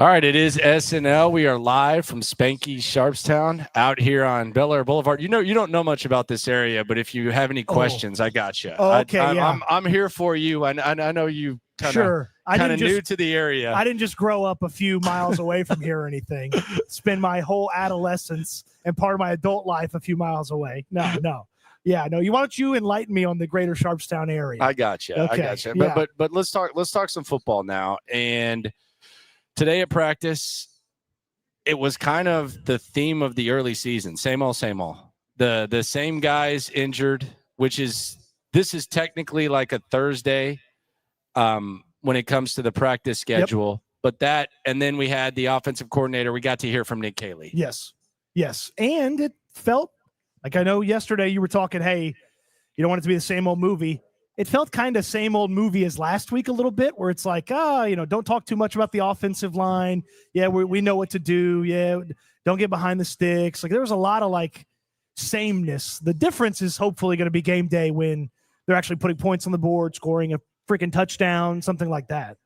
All right, it is SNL. We are live from Spanky, Sharpstown, out here on Bel Air Boulevard. You know, you don't know much about this area, but if you have any questions, I got you. Okay, I'm here for you. I know you kind of new to the area. I didn't just grow up a few miles away from here or anything. Spend my whole adolescence and part of my adult life a few miles away. No. Yeah, no. Why don't you enlighten me on the greater Sharpstown area? I got you. Okay. I got you. But let's talk some football now. And today at practice, it was kind of the theme of the early season. Same old, same old. The same guys injured, this is technically like a Thursday when it comes to the practice schedule. Yep. But that, and then we had the offensive coordinator. We got to hear from Nick Caley. Yes. And it felt like, I know yesterday you were talking, hey, you don't want it to be the same old movie. It felt kind of same old movie as last week a little bit, where it's like, don't talk too much about the offensive line. Yeah, we know what to do. Yeah, don't get behind the sticks. Like, there was a lot of like sameness. The difference is hopefully going to be game day when they're actually putting points on the board, scoring a freaking touchdown, something like that.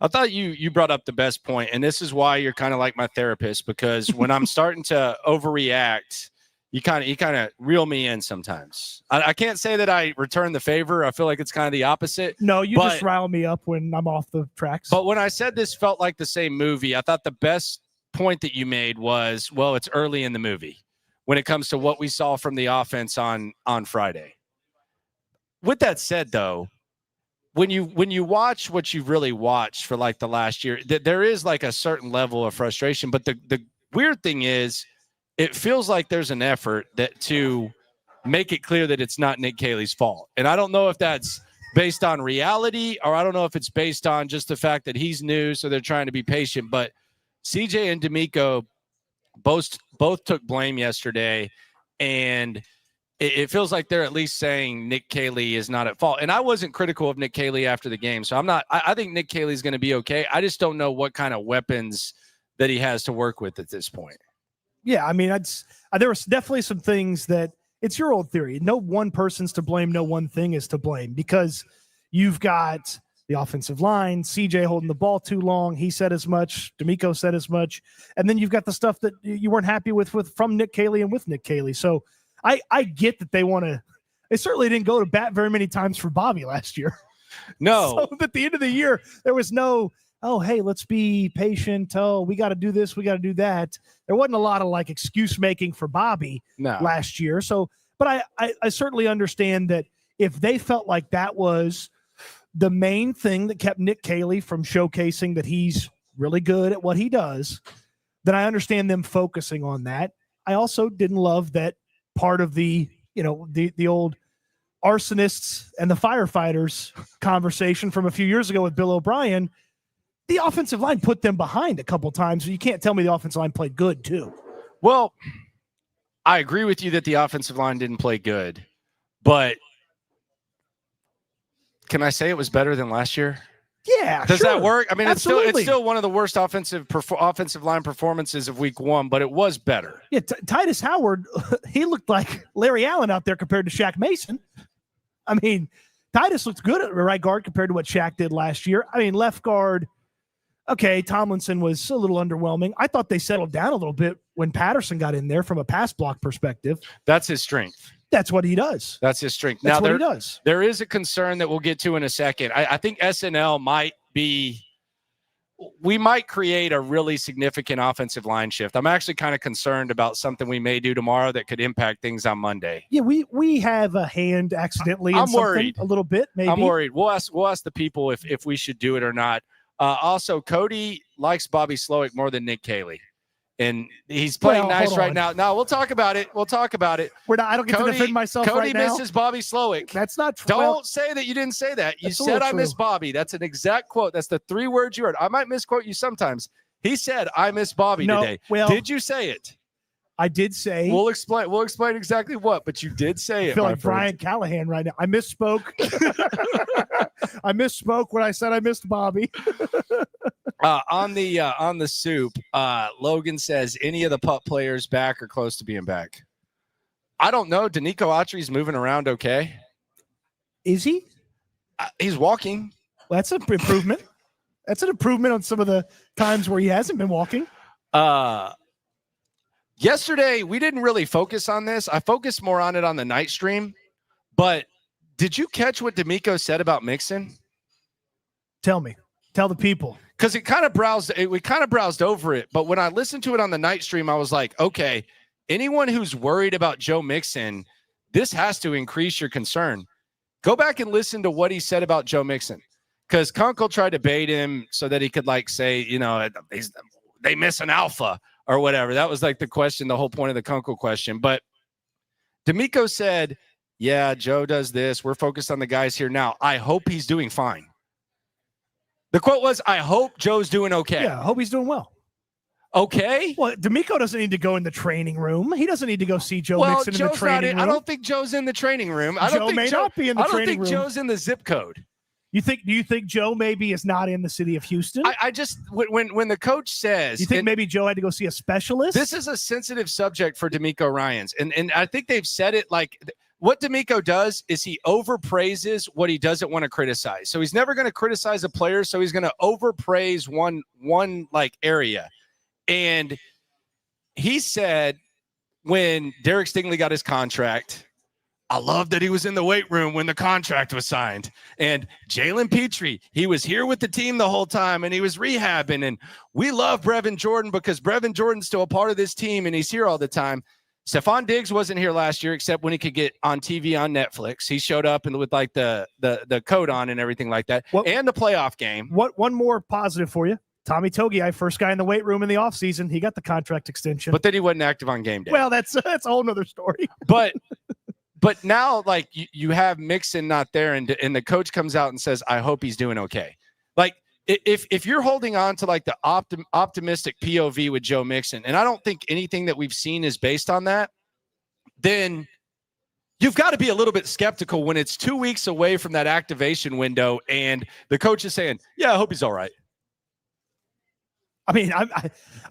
I thought you brought up the best point, and this is why you're kind of like my therapist, because when I'm starting to overreact, you kind of reel me in sometimes. I can't say that I return the favor. I feel like it's kind of the opposite. No, you just rile me up when I'm off the tracks. But when I said this felt like the same movie, I thought the best point that you made was, well, it's early in the movie when it comes to what we saw from the offense on Friday. With that said, though, when you watch what you've really watched for like the last year, there is like a certain level of frustration. But the weird thing is, it feels like there's an effort to make it clear that it's not Nick Caley's fault. And I don't know if that's based on reality, or I don't know if it's based on just the fact that he's new, so they're trying to be patient. But CJ and D'Amico both took blame yesterday, and it feels like they're at least saying Nick Caley is not at fault. And I wasn't critical of Nick Caley after the game, so I'm not. I think Nick Caley's going to be okay. I just don't know what kind of weapons that he has to work with at this point. Yeah, I mean, there was definitely some things that it's your old theory. No one person's to blame. No one thing is to blame, because you've got the offensive line, CJ holding the ball too long. He said as much. D'Amico said as much. And then you've got the stuff that you weren't happy with from Nick Caley and with Nick Caley. So I get that they certainly didn't go to bat very many times for Bobby last year. No. So at the end of the year, there was no, oh, hey, let's be patient. Oh, we got to do this. We got to do that. There wasn't a lot of like excuse making for Bobby last year. So, but I certainly understand that if they felt like that was the main thing that kept Nick Caley from showcasing that he's really good at what he does, then I understand them focusing on that. I also didn't love that part of the old arsonists and the firefighters conversation from a few years ago with Bill O'Brien. The offensive line put them behind a couple times. You can't tell me the offensive line played good too. Well, I agree with you that the offensive line didn't play good, but can I say it was better than last year? Yeah. Does that work? I mean, absolutely. It's still one of the worst offensive line performances of week one, but it was better. Yeah. Titus Howard, he looked like Larry Allen out there compared to Shaq Mason. I mean, Titus looked good at right guard compared to what Shaq did last year. I mean, left guard, okay, Tomlinson was a little underwhelming. I thought they settled down a little bit when Patterson got in there from a pass block perspective. That's his strength. That's what he does. That's his strength. That's what he does. There is a concern that we'll get to in a second. I think SNL we might create a really significant offensive line shift. I'm actually kind of concerned about something we may do tomorrow that could impact things on Monday. Yeah, we have a hand accidentally. I'm worried a little bit. Maybe I'm worried. We'll ask the people if we should do it or not. Also, Cody likes Bobby Slowick more than Nick Caley, and he's playing nice right now. No, we'll talk about it. We're not. I don't get to defend myself Cody right now. misses Bobby Slowick. That's not true. Don't say that you didn't say that. You said I miss Bobby. That's an exact quote. That's the 3 words you heard. I might misquote you sometimes. He said I miss Bobby today. Well, did you say it? I did say. We'll explain exactly what, but you did say it. I feel like Brian Callahan right now. I misspoke. I misspoke when I said I missed Bobby. On the soup, Logan says any of the pup players back or close to being back. I don't know. Danico Autry's moving around okay. Is he? He's walking. Well, that's an improvement. That's an improvement on some of the times where he hasn't been walking. Yesterday, we didn't really focus on this. I focused more on it on the night stream. But did you catch what D'Amico said about Mixon? Tell me. Tell the people. Because we kind of browsed over it. But when I listened to it on the night stream, I was like, okay, anyone who's worried about Joe Mixon, this has to increase your concern. Go back and listen to what he said about Joe Mixon. Because Kunkel tried to bait him so that he could say, they miss an alpha or whatever. That was the question, the whole point of the Kunkel question. But D'Amico said, yeah, Joe does this. We're focused on the guys here now. I hope he's doing fine. The quote was, I hope Joe's doing okay. Yeah, I hope he's doing well. Okay. Well, D'Amico doesn't need to go in the training room. He doesn't need to go see Joe Mixon in the training room. I don't think Joe's in the training room. Joe may not be in the training room. I don't think Joe's in the zip code. Do you think Joe maybe is not in the city of Houston? I just when the coach says, you think maybe Joe had to go see a specialist? This is a sensitive subject for D'Amico Ryans, and I think they've said it what D'Amico does is he overpraises what he doesn't want to criticize. So he's never going to criticize a player, so he's going to overpraise one area. And he said when Derek Stingley got his contract, I love that he was in the weight room when the contract was signed. And Jalen Petrie, he was here with the team the whole time, and he was rehabbing. And we love Brevin Jordan because Brevin Jordan's still a part of this team, and he's here all the time. Stephon Diggs wasn't here last year except when he could get on TV on Netflix. He showed up and with the coat on and everything like that, and the playoff game. One more positive for you. Tommy Togiai, first guy in the weight room in the offseason. He got the contract extension. But then he wasn't active on game day. Well, that's a whole nother story. But now, you have Mixon not there, and the coach comes out and says, I hope he's doing okay. If you're holding on to the optimistic POV with Joe Mixon, and I don't think anything that we've seen is based on that, then you've got to be a little bit skeptical when it's 2 weeks away from that activation window and the coach is saying, yeah, I hope he's all right. I mean,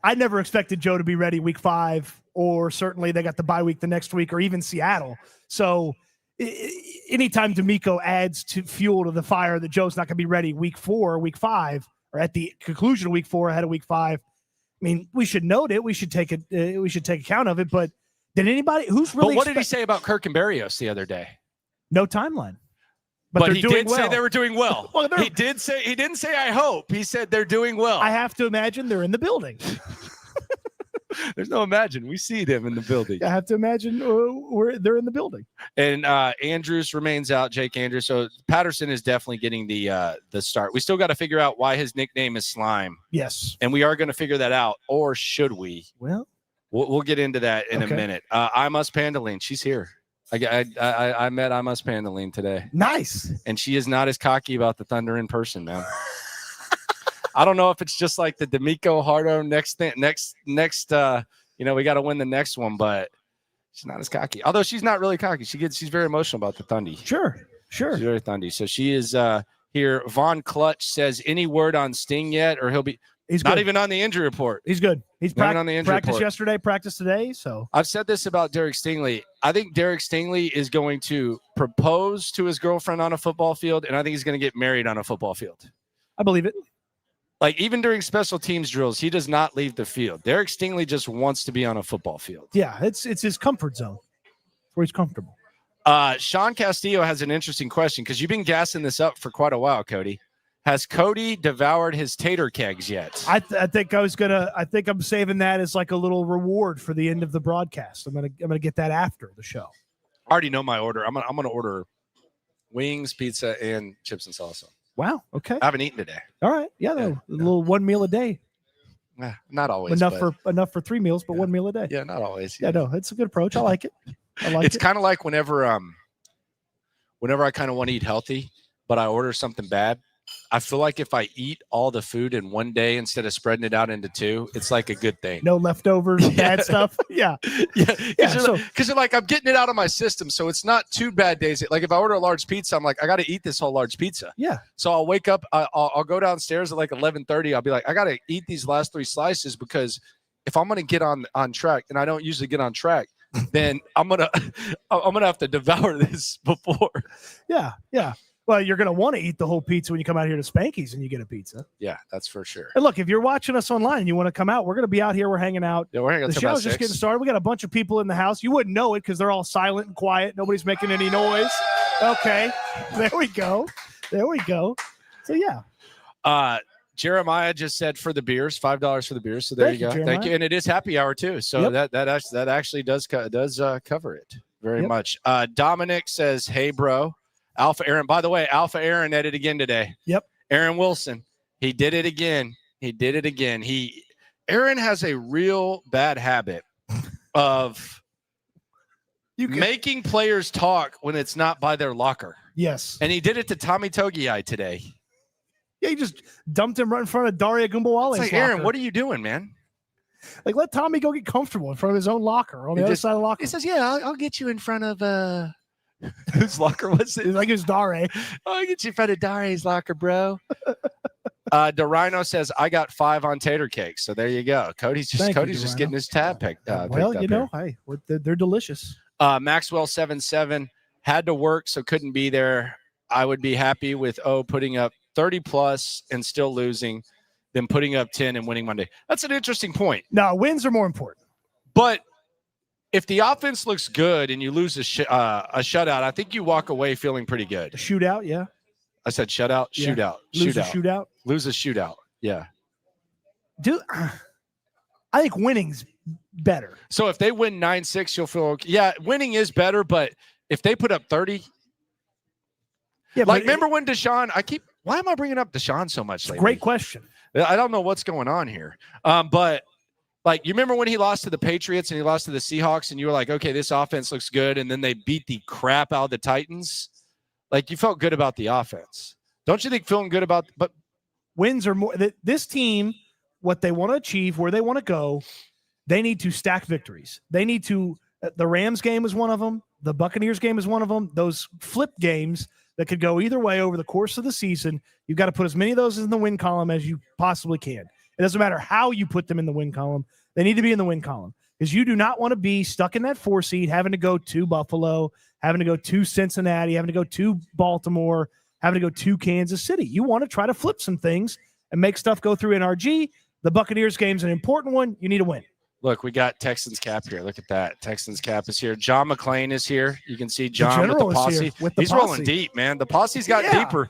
I never expected Joe to be ready week 5, or certainly they got the bye week the next week, or even Seattle. So anytime D'Amico adds to fuel to the fire that Joe's not going to be ready week 4 or week 5, or at the conclusion of week 4 ahead of week 5, I mean, we should note it. We should take it. We should take account of it. But did anybody who's really? But what did he say about Kirk and Berrios the other day? No timeline. But he did say they were doing well. He didn't say I hope. He said they're doing well. I have to imagine they're in the building. There's no imagine. We see them in the building. I have to imagine they're in the building. And Andrews remains out, Jake Andrews. So Patterson is definitely getting the start. We still got to figure out why his nickname is Slime. Yes. And we are going to figure that out, or should we? Well, we'll get into that in a minute. I Must Pandaline. She's here. I met I Must Pandaline today. Nice. And she is not as cocky about the Thunder in person, man. I don't know if it's just like the D'Amico Hardo next, we got to win the next one, but she's not as cocky. Although she's not really cocky. She's very emotional about the Thundy. Sure. She's very Thundy. So she is here. Von Clutch says, any word on Sting yet, or he'll be he's not good. even on the injury report. He's good. He's on the injury practiced report. Yesterday, practiced today. So I've said this about Derek Stingley. I think Derek Stingley is going to propose to his girlfriend on a football field, and I think he's going to get married on a football field. I believe it. Even during special teams drills, he does not leave the field. Derek Stingley just wants to be on a football field. Yeah, it's his comfort zone where he's comfortable. Sean Castillo has an interesting question because you've been gassing this up for quite a while, Cody. Has Cody devoured his tater kegs yet? I think I'm saving that as a little reward for the end of the broadcast. I'm gonna get that after the show. I already know my order. I'm gonna order wings, pizza, and chips and salsa. Wow. Okay. I haven't eaten today. All right. Yeah. A little one meal a day. Not always. Enough for 3 meals, but 1 meal a day. Yeah, not always. Yeah, no, it's a good approach. I like it. It's kind of like whenever I kind of want to eat healthy, but I order something bad. I feel like if I eat all the food in one day instead of spreading it out into 2, it's like a good thing. No leftovers, bad stuff. Yeah. Because you're like, I'm getting it out of my system. So it's not 2 bad days. Like if I order a large pizza, I'm like, I got to eat this whole large pizza. Yeah. So I'll wake up, I'll go downstairs at 11:30. I'll be like, I got to eat these last 3 slices because if I'm going to get on track, and I don't usually get on track, then I'm going to have to devour this before. Yeah. Well, you're going to want to eat the whole pizza when you come out here to Spanky's and you get a pizza. Yeah, that's for sure. And look, if you're watching us online and you want to come out, we're going to be out here. We're hanging out. Yeah, we're hanging out. The show's just getting started. We got a bunch of people in the house. You wouldn't know it because they're all silent and quiet. Nobody's making any noise. Okay, there we go. So yeah. Jeremiah just said for the beers, $5 for the beers. So there you go. Thank you. And it is happy hour too. So that actually does cover it very much. Dominic says, "Hey, bro." Alpha Aaron. By the way, Alpha Aaron at it again today. Yep. Aaron Wilson. He did it again. Aaron has a real bad habit of making players talk when it's not by their locker. Yes. And he did it to Tommy Togiai today. Yeah, he just dumped him right in front of Daria Gumbawale's locker. Aaron, what are you doing, man? Like, let Tommy go get comfortable in front of his own locker on the other side of the locker. He says, yeah, I'll get you in front of whose locker was it? Like it's Dare. I'll get you in front of Dare's locker, bro. DeRhino says, I got 5 on tater cakes. So there you go. Cody's just getting his tab picked up. Well, you know, hey, they're delicious. Maxwell77 had to work, so couldn't be there. I would be happy with putting up 30 plus and still losing than putting up 10 and winning Monday. That's an interesting point. No, wins are more important. But if the offense looks good and you lose a shutout, I think you walk away feeling pretty good. A shootout, yeah. I said shutout, shootout, lose a shootout. Lose a shootout, yeah. Dude, I think winning's better. So if they win 9-6, you'll feel okay. Yeah, winning is better, but if they put up 30, yeah. Like, remember when Deshaun? Why am I bringing up Deshaun so much lately? Great question. I don't know what's going on here, but. Like, you remember when he lost to the Patriots and he lost to the Seahawks and you were like, okay, this offense looks good. And then they beat the crap out of the Titans. Like, you felt good about the offense. Don't you think feeling good about, but wins are more, this team, what they want to achieve, where they want to go, they need to stack victories. They need to, the Rams game is one of them. The Buccaneers game is one of them. Those flip games that could go either way over the course of the season. You've got to put as many of those in the win column as you possibly can. It doesn't matter how you put them in the win column. They need to be in the win column because you do not want to be stuck in that 4 seed, having to go to Buffalo, having to go to Cincinnati, having to go to Baltimore, having to go to Kansas City. You want to try to flip some things and make stuff go through NRG. The Buccaneers game's an important one. You need to win. Look, we got Texans cap here. Look at that. Texans cap is here. John McClain is here. You can see John with the posse. He's rolling deep, man. The posse's got deeper.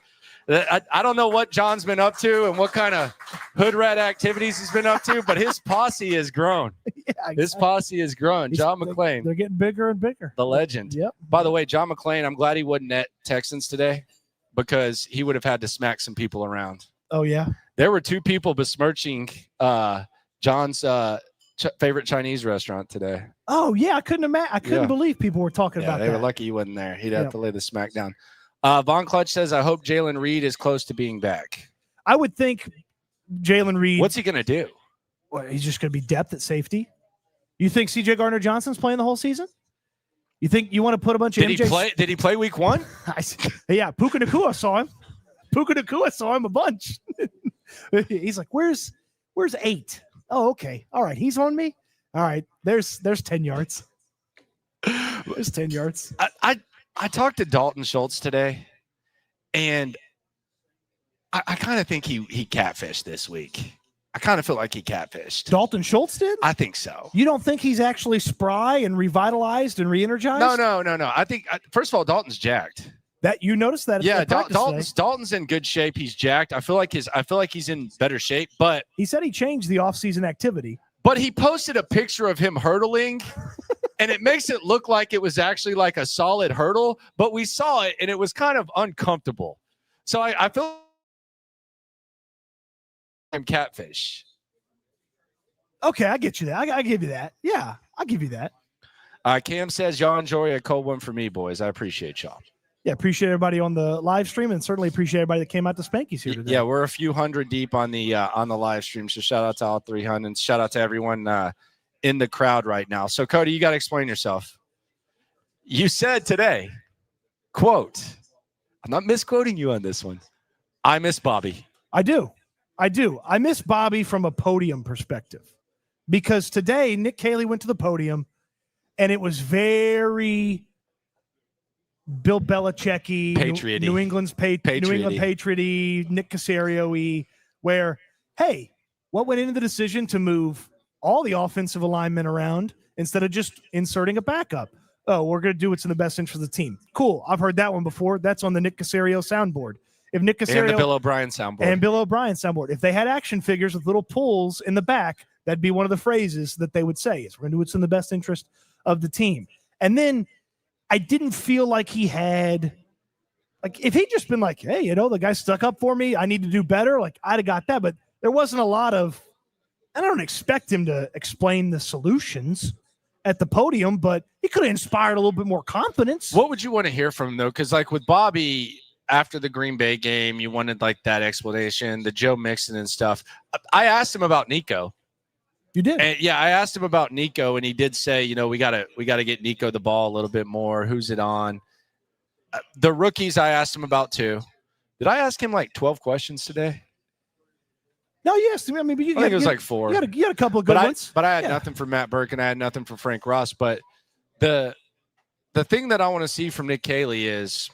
I don't know what John's been up to and what kind of hood rat activities he's been up to, but his posse has grown. Yeah, exactly. His posse has grown. John McClain. They're getting bigger and bigger. The legend. Yep. By the way, John McClain, I'm glad he wasn't at Texans today because he would have had to smack some people around. Oh, yeah? There were 2 people besmirching John's favorite Chinese restaurant today. Oh, yeah. I couldn't believe people were talking about that. They were lucky he wasn't there. He'd have to lay the smack down. Von Clutch says, I hope Jalen Reed is close to being back. I would think Jalen Reed. What's he going to do? Well, he's just going to be depth at safety. You think C.J. Gardner-Johnson's playing the whole season? You think you want to put a bunch of MJ? Did he play week 1? Yeah, Puka Nacua saw him. Puka Nacua saw him a bunch. He's like, where's 8? Oh, okay. All right, he's on me. All right, there's 10 yards. There's 10 yards. I talked to Dalton Schultz today, and I kind of think he catfished this week. I kind of feel like he catfished. Dalton Schultz did? I think so. You don't think he's actually spry and revitalized and re-energized? No. I think, first of all, Dalton's jacked. That you noticed that? Yeah, Dalton's in good shape. He's jacked. I feel like he's in better shape. But he said he changed the offseason activity. But he posted a picture of him hurdling, and it makes it look like it was actually like a solid hurdle. But we saw it, and it was kind of uncomfortable. So I feel I'm catfish. Okay, I get you that. I give you that. Yeah, I'll give you that. Cam says, y'all enjoy a cold one for me, boys. I appreciate y'all. Yeah, appreciate everybody on the live stream, and certainly appreciate everybody that came out to Spanky's here today. Yeah, we're a few hundred deep on the live stream, so shout out to all 300. Shout out to everyone in the crowd right now. So, Cody, you got to explain yourself. You said today, quote, I'm not misquoting you on this one, I miss Bobby. I do. I miss Bobby from a podium perspective because today Nick Caley went to the podium, and it was very Bill Belichick-y, Patriot-y. New England Patriot-y, Nick Caserio-y, where, hey, what went into the decision to move all the offensive alignment around instead of just inserting a backup? Oh, we're going to do what's in the best interest of the team. Cool. I've heard that one before. That's on the Nick Caserio soundboard. If Nick Caserio and the Bill O'Brien soundboard. If they had action figures with little pulls in the back, that'd be one of the phrases that they would say is we're going to do what's in the best interest of the team. And then I didn't feel like he had, like, if he'd just been like, hey, the guy stuck up for me, I need to do better, like, I'd have got that. But there wasn't a lot of, I don't expect him to explain the solutions at the podium, but he could have inspired a little bit more confidence. What would you want to hear from him, though? Because, like, with Bobby, after the Green Bay game, you wanted, like, that explanation, the Joe Mixon and stuff. I asked him about Nico. You did? And yeah, I asked him about Nico, and he did say, we gotta get Nico the ball a little bit more. Who's it on? The rookies I asked him about too. Did I ask him like 12 questions today? No, yes. I mean, I think it was like 4. You had a couple of good ones. But I had nothing for Matt Burke, and I had nothing for Frank Ross. But the thing that I want to see from Nick Caley is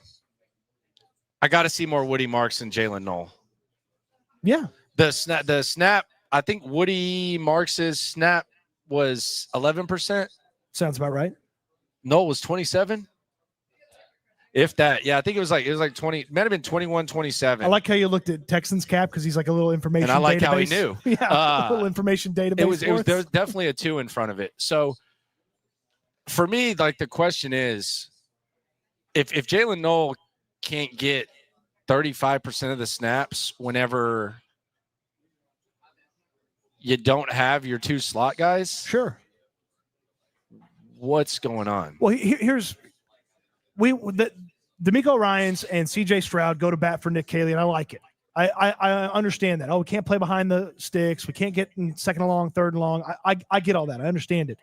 I got to see more Woody Marks and Jalen Knoll. Yeah. The snap. I think Woody Marks' snap was 11%. Sounds about right. No, it was 27. If that, yeah, I think it was like 20. It might have been 21, 27. I like how you looked at Texans cap because he's like a little information. And I like database. how he knew. Yeah, a little information database. There was definitely a 2 in front of it. So for me, like the question is, if Jalen Knoll can't get 35% of the snaps whenever you don't have your 2 slot guys, sure, what's going on? Well, here's D'Amico Ryans and CJ Stroud go to bat for Nick Caley, and I like it. I understand that. Oh, we can't play behind the sticks. We can't get in second and long, third and long. I get all that. I understand it.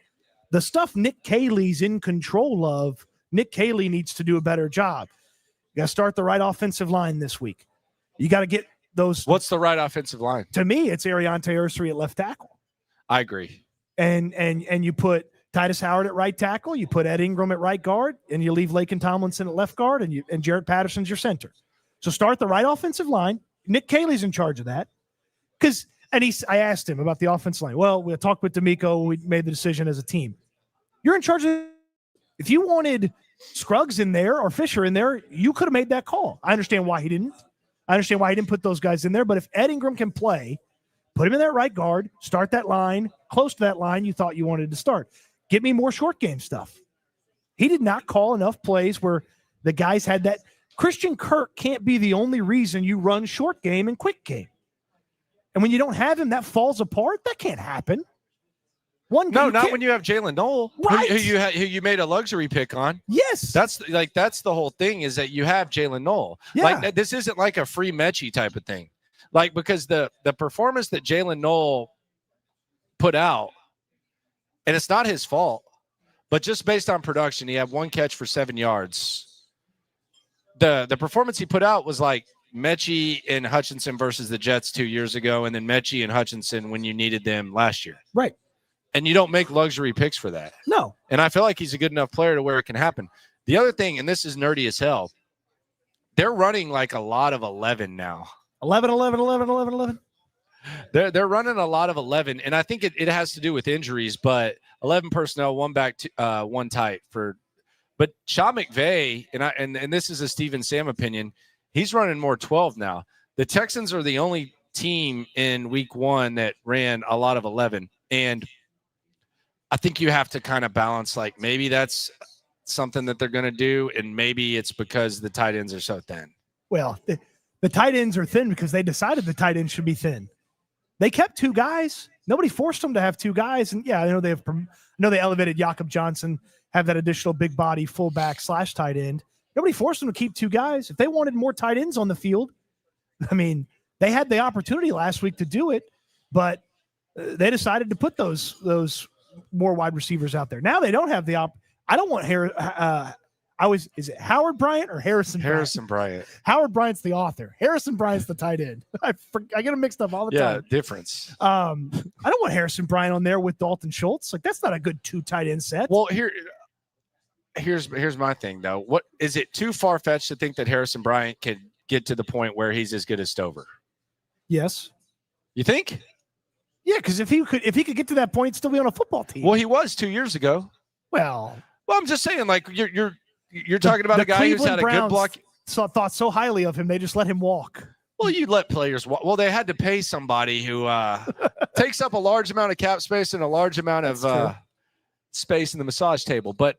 The stuff Nick Caley's in control of, Nick Caley needs to do a better job. You got to start the right offensive line this week. You got to get those. What's the right offensive line? To me, it's Ariante Ursary at left tackle. I agree. And you put Titus Howard at right tackle, you put Ed Ingram at right guard, and you leave Laken Tomlinson at left guard, and Jarrett Patterson's your center. So start the right offensive line. Nick Caley's in charge of that. I asked him about the offensive line. Well, we talked with D'Amico. We made the decision as a team. You're in charge of. If you wanted Scruggs in there or Fisher in there, you could have made that call. I understand why he didn't. I understand why he didn't put those guys in there. But if Ed Ingram can play, put him in that right guard, start that line, close to that line you thought you wanted to start. Get me more short game stuff. He did not call enough plays where the guys had that. Christian Kirk can't be the only reason you run short game and quick game. And when you don't have him, that falls apart. That can't happen. Not when you have Jalen Knoll, right? who you made a luxury pick on. Yes, that's the whole thing is that you have Jalen Knoll. Yeah. Like this isn't like a free Mechie type of thing. Like because the performance that Jalen Knoll put out, and it's not his fault, but just based on production, he had 1 catch for 7 yards. The performance he put out was like Mechie and Hutchinson versus the Jets 2 years ago, and then Mechie and Hutchinson when you needed them last year. Right. And you don't make luxury picks for that. No. And I feel like he's a good enough player to where it can happen. The other thing, and this is nerdy as hell, they're running like a lot of 11 now. 11. They're running a lot of 11, and I think it has to do with injuries, but 11 personnel, 1 back, 1 tight for. But Sean McVay, and this is a Steven Sam opinion, he's running more 12 now. The Texans are the only team in week 1 that ran a lot of 11, and I think you have to kind of balance, like maybe that's something that they're going to do, and maybe it's because the tight ends are so thin. Well, the tight ends are thin because they decided the tight ends should be thin. They kept 2 guys. Nobody forced them to have 2 guys. And yeah, I know they elevated Jakob Johnson, have that additional big body fullback / tight end. Nobody forced them to keep 2 guys. If they wanted more tight ends on the field, I mean, they had the opportunity last week to do it, but they decided to put those more wide receivers out there. Now they don't have the I don't want is it Howard Bryant or Harrison Bryant? Howard Bryant's the author. Harrison Bryant's the tight end. I get them mixed up all the time. Yeah, difference. I don't want Harrison Bryant on there with Dalton Schultz. Like that's not a good 2 tight end set. Well, here's my thing though. What is it too far fetched to think that Harrison Bryant could get to the point where he's as good as Stover? Yes. You think? Yeah, because if he could get to that point, he'd still be on a football team. Well, he was 2 years ago. Well, I'm just saying, like you're talking about a guy who's had a good block. Thought so highly of him, they just let him walk. Well, you let players walk. Well, they had to pay somebody who takes up a large amount of cap space and a large amount of space in the massage table. But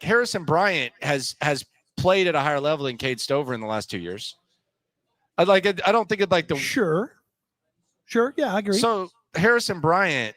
Harrison Bryant has played at a higher level than Cade Stover in the last 2 years. I don't think it's like the Sure, yeah, I agree. So Harrison Bryant,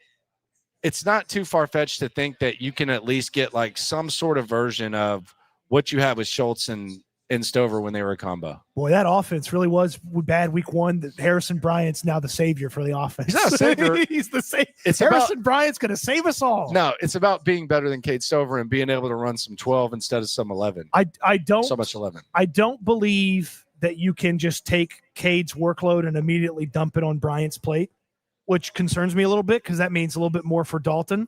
it's not too far fetched to think that you can at least get like some sort of version of what you have with Schultz and Stover when they were a combo. Boy, that offense really was bad week one. That Harrison Bryant's now the savior for the offense. He's not a savior. He's the savior. Harrison Bryant's going to save us all. No, it's about being better than Cade Stover and being able to run some 12 instead of some 11. I don't so much 11. I don't believe that you can just take Cade's workload and immediately dump it on Bryant's plate, which concerns me a little bit because that means a little bit more for Dalton.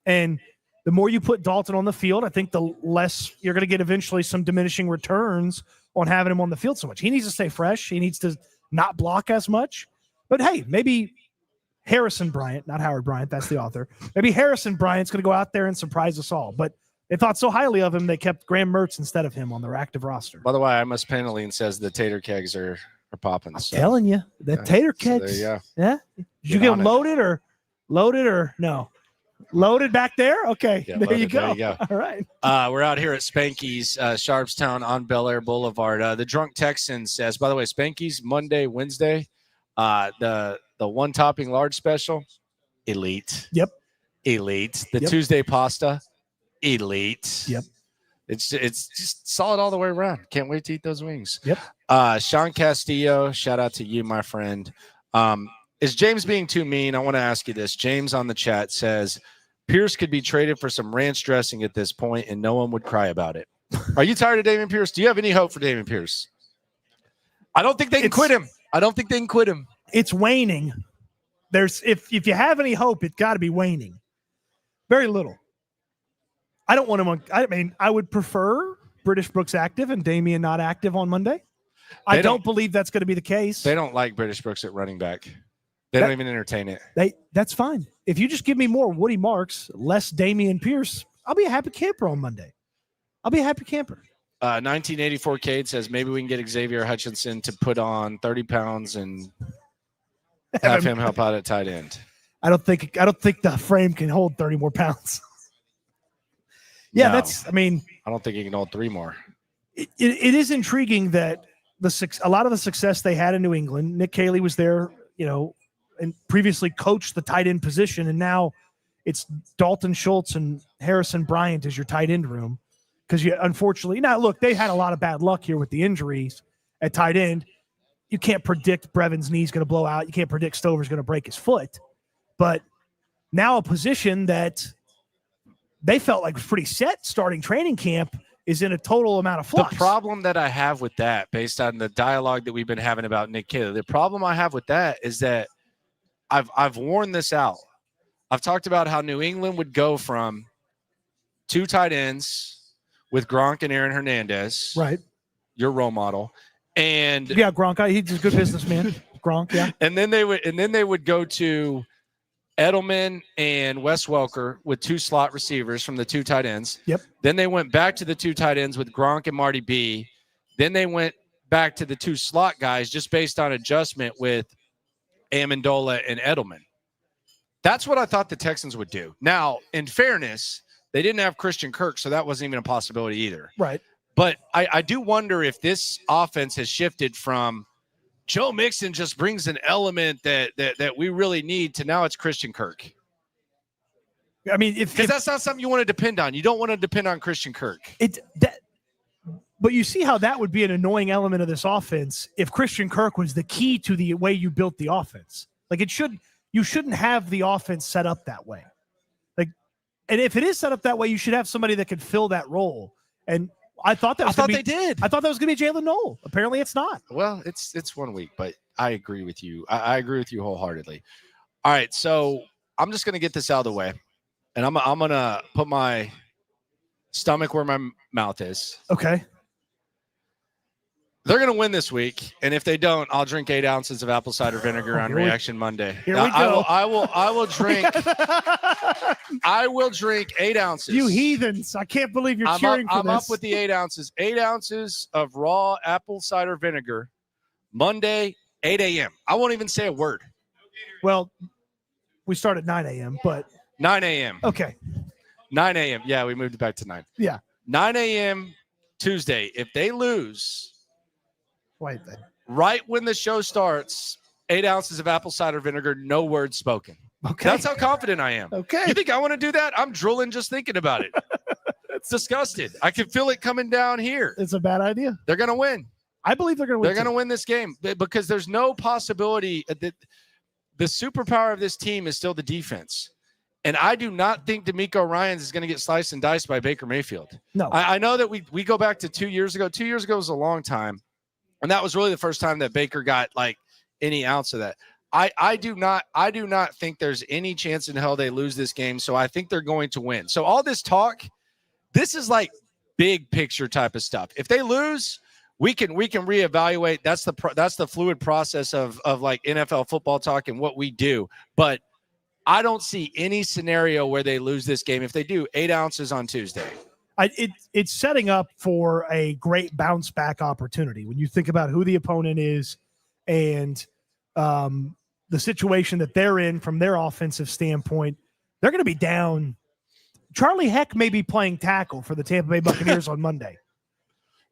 And the more you put Dalton on the field, I think the less you're going to get eventually some diminishing returns on having him on the field so much. He needs to stay fresh. He needs to not block as much. But, hey, maybe Harrison Bryant, not Howard Bryant, that's the author. Maybe Harrison Bryant's going to go out there and surprise us all. But they thought so highly of him, they kept Graham Mertz instead of him on their active roster. By the way, I must Penalene says the tater kegs are popping. I'm telling you, the tater kegs. So there you go. Yeah? Did you get them loaded or no? Loaded back there? Okay. Yeah, there you go. There you go. All right. We're out here at Spanky's, Sharpstown on Bel Air Boulevard. The Drunk Texan says, by the way, Spanky's Monday, Wednesday, the one topping large special, elite. Yep. Elite. The Tuesday pasta, elite. Yep. It's just solid all the way around. Can't wait to eat those wings. Yep. Sean Castillo, shout out to you, my friend. Is James being too mean? I want to ask you this. James on the chat says, Pierce could be traded for some ranch dressing at this point, and no one would cry about it. Are you tired of Dameon Pierce? Do you have any hope for Dameon Pierce? I don't think they can quit him. It's waning. If you have any hope, it's got to be waning. Very little. I don't want him I would prefer British Brooks active and Dameon not active on Monday. I don't believe that's going to be the case. They don't like British Brooks at running back. They don't even entertain it. That's fine. If you just give me more Woody Marks, less Dameon Pierce, I'll be a happy camper on Monday. 1984 Cade says maybe we can get Xavier Hutchinson to put on 30 pounds and have him help out at tight end. I don't think the frame can hold 30 more pounds. Yeah, no, I don't think he can hold 3 more. It is intriguing that a lot of the success they had in New England, Nick Caley was there, and previously coached the tight end position, and now it's Dalton Schultz and Harrison Bryant as your tight end room. Because unfortunately, now look, they had a lot of bad luck here with the injuries at tight end. You can't predict Brevin's knee's going to blow out. You can't predict Stover's going to break his foot. But now a position that they felt like was pretty set starting training camp is in a total amount of flux. The problem that I have with that, based on the dialogue that we've been having about Nick Caley, the problem I have with that is that I've worn this out. I've talked about how New England would go from 2 tight ends with Gronk and Aaron Hernandez. Right. Your role model. And Gronk, he's a good businessman. Gronk, yeah. And then they would go to Edelman and Wes Welker with 2 slot receivers from the 2 tight ends. Yep. Then they went back to the 2 tight ends with Gronk and Marty B. Then they went back to the 2 slot guys just based on adjustment with Amendola and Edelman. That's what I thought the Texans would do. Now, in fairness, they didn't have Christian Kirk, so that wasn't even a possibility either. Right. But I do wonder if this offense has shifted from Joe Mixon just brings an element that we really need to now it's Christian Kirk. I mean, because that's not something you want to depend on. You don't want to depend on Christian Kirk. But you see how that would be an annoying element of this offense if Christian Kirk was the key to the way you built the offense. Like you shouldn't have the offense set up that way. And if it is set up that way, you should have somebody that could fill that role. And I thought that was they did. I thought that was going to be Jalen Noel. Apparently it's not. Well, it's 1 week, but I agree with you. I agree with you wholeheartedly. All right, so I'm just going to get this out of the way, and I'm going to put my stomach where my mouth is. Okay. They're going to win this week, and if they don't, I'll drink 8 ounces of apple cider vinegar on Reaction Monday. Here we go. I will drink. I will drink 8 ounces. You heathens! I can't believe you're cheering for this. I'm up with the 8 ounces. 8 ounces of raw apple cider vinegar, Monday, 8 a.m. I won't even say a word. Well, we start at 9 a.m., but 9 a.m. Okay. 9 a.m. Yeah, we moved it back to 9. Yeah. 9 a.m. Tuesday. If they lose. Wait, right when the show starts, 8 ounces of apple cider vinegar, no words spoken. Okay. That's how confident I am. Okay. You think I want to do that? I'm drooling just thinking about it. It's disgusted. I can feel it coming down here. It's a bad idea. They're going to win. I believe they're going to win. They're going to win this game because there's no possibility that the superpower of this team is still the defense. And I do not think DeMeco Ryans is going to get sliced and diced by Baker Mayfield. No. I know that we go back to 2 years ago. 2 years ago was a long time. And that was really the first time that Baker got like any ounce of that. I do not think there's any chance in hell they lose this game. So I think they're going to win. So all this talk, this is like big picture type of stuff. If they lose, we can reevaluate. That's the fluid process of like NFL football talk and what we do. But I don't see any scenario where they lose this game. If they do, 8 ounces on Tuesday. It's setting up for a great bounce back opportunity when you think about who the opponent is and the situation that they're in from their offensive standpoint. They're going to be down. Charlie Heck may be playing tackle for the Tampa Bay Buccaneers on Monday.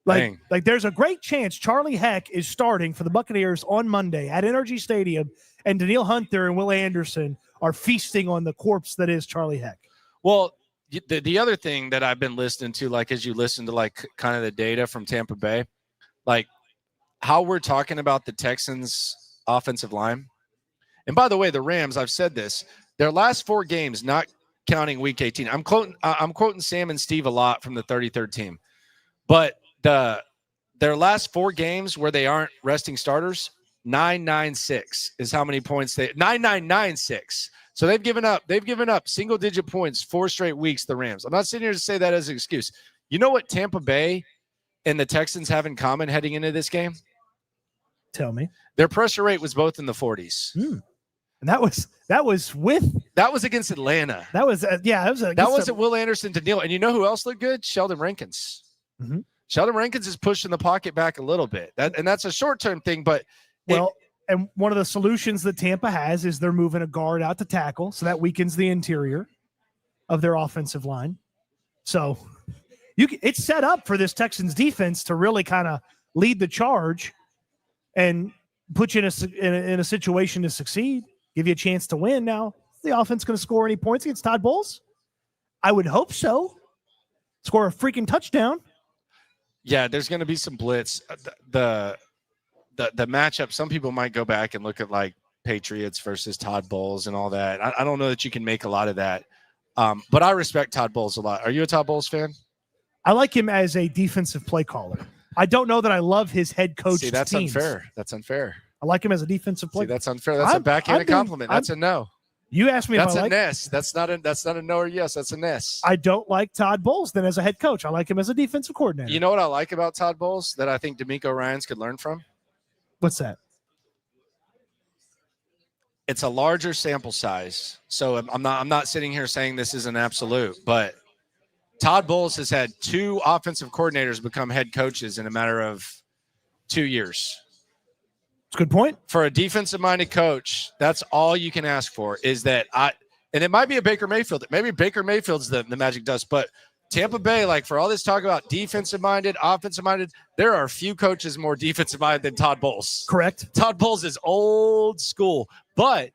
Like there's a great chance Charlie Heck is starting for the Buccaneers on Monday at Energy Stadium, and Danielle Hunter and Will Anderson are feasting on the corpse that is Charlie Heck. Well, the other thing that I've been listening to, like as you listen to like kind of the data from Tampa Bay, like how we're talking about the Texans offensive line. And by the way, the Rams, I've said this, their last 4 games, not counting week 18. I'm quoting Sam and Steve a lot from the 33rd team. But their last 4 games where they aren't resting starters, 996 is how many points 9996. So they've given up single digit points 4 straight weeks, the Rams. I'm not sitting here to say that as an excuse. You know what Tampa Bay and the Texans have in common heading into this game? Tell me. Their pressure rate was both in the 40s. And that was against Atlanta. That wasn't Will Anderson to Neal. And you know who else looked good? Sheldon Rankins. Mm-hmm. Sheldon Rankins is pushing the pocket back a little bit. And that's a short-term thing, but and one of the solutions that Tampa has is they're moving a guard out to tackle, so that weakens the interior of their offensive line. So it's set up for this Texans defense to really kind of lead the charge and put you in a situation to succeed, give you a chance to win. Now, is the offense going to score any points against Todd Bowles? I would hope so. Score a freaking touchdown. Yeah, there's going to be some blitz. The matchup, some people might go back and look at like Patriots versus Todd Bowles and all that. I don't know that you can make a lot of that. But I respect Todd Bowles a lot. Are you a Todd Bowles fan? I like him as a defensive play caller. I don't know that I love his head coach. See, that's teams. unfair. That's unfair. I like him as a defensive play. See, that's unfair. That's a backhanded compliment. That's a no. You asked me that's if I a ness. That's not a no or yes. That's a ness. I don't like Todd Bowles then as a head coach. I like him as a defensive coordinator. You know what I like about Todd Bowles that I think DeMeco Ryans could learn from? What's that? It's a larger sample size. So I'm not sitting here saying this is an absolute, but Todd Bowles has had 2 offensive coordinators become head coaches in a matter of 2 years. It's a good point. For a defensive-minded coach, that's all you can ask for is that and it might be a Baker Mayfield. Maybe Baker Mayfield's the magic dust, but Tampa Bay, like for all this talk about defensive-minded, offensive-minded, there are few coaches more defensive-minded than Todd Bowles. Correct. Todd Bowles is old school, but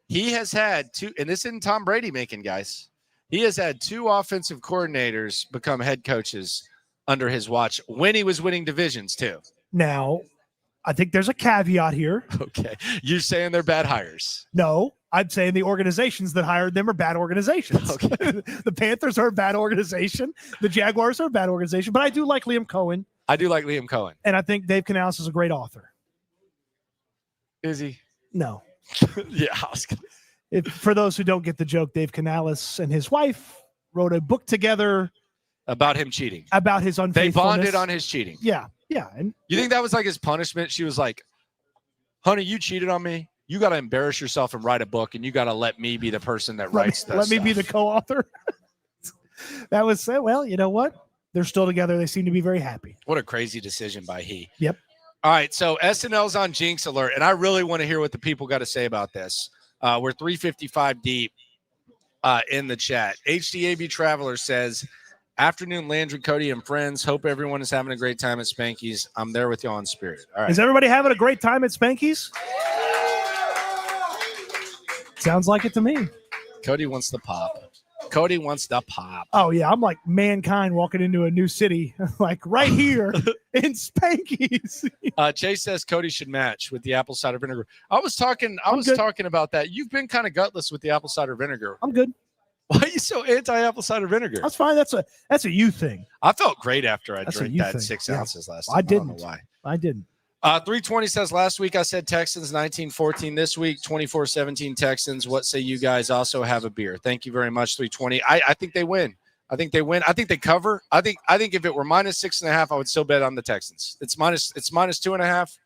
he has had 2, and this isn't Tom Brady making, guys. He has had 2 offensive coordinators become head coaches under his watch when he was winning divisions too. Now, I think there's a caveat here. Okay. You're saying they're bad hires. No, I'm saying the organizations that hired them are bad organizations. Okay. The Panthers are a bad organization. The Jaguars are a bad organization. But I do like Liam Cohen. I do like Liam Cohen. And I think Dave Canales is a great author. Is he? No. Yeah. For those who don't get the joke, Dave Canales and his wife wrote a book together about him cheating. About his unfaithfulness. They bonded on his cheating. Yeah. Yeah. And you think that was like his punishment? She was like, honey, you cheated on me. You got to embarrass yourself and write a book, and you got to let me be the person that writes that Let me be the co-author. That was said. Well, you know what? They're still together. They seem to be very happy. What a crazy decision by he. Yep. All right, so SNL's on Jinx Alert, and I really want to hear what the people got to say about this. We're 355 deep in the chat. HDAB Traveler says, afternoon, Landry, Cody, and friends. Hope everyone is having a great time at Spanky's. I'm there with y'all in spirit. All right. Is everybody having a great time at Spanky's? Sounds like it to me. Cody wants the pop. Cody wants the pop. Oh, yeah. I'm like mankind walking into a new city, like right here in Spanky's. Chase says Cody should match with the apple cider vinegar. I was talking about that. You've been kind of gutless with the apple cider vinegar. I'm good. Why are you so anti-apple cider vinegar? That's fine. That's a you thing. I felt great after I drank that 6 ounces last time. I didn't. don't know why. I didn't. 320 says last week I said Texans 19-14. This week 24-17 Texans. What say you guys? Also have a beer. Thank you very much. 320. I think they win. I think they win. I think they cover. I think if it were -6.5, I would still bet on the Texans. It's minus 2.5.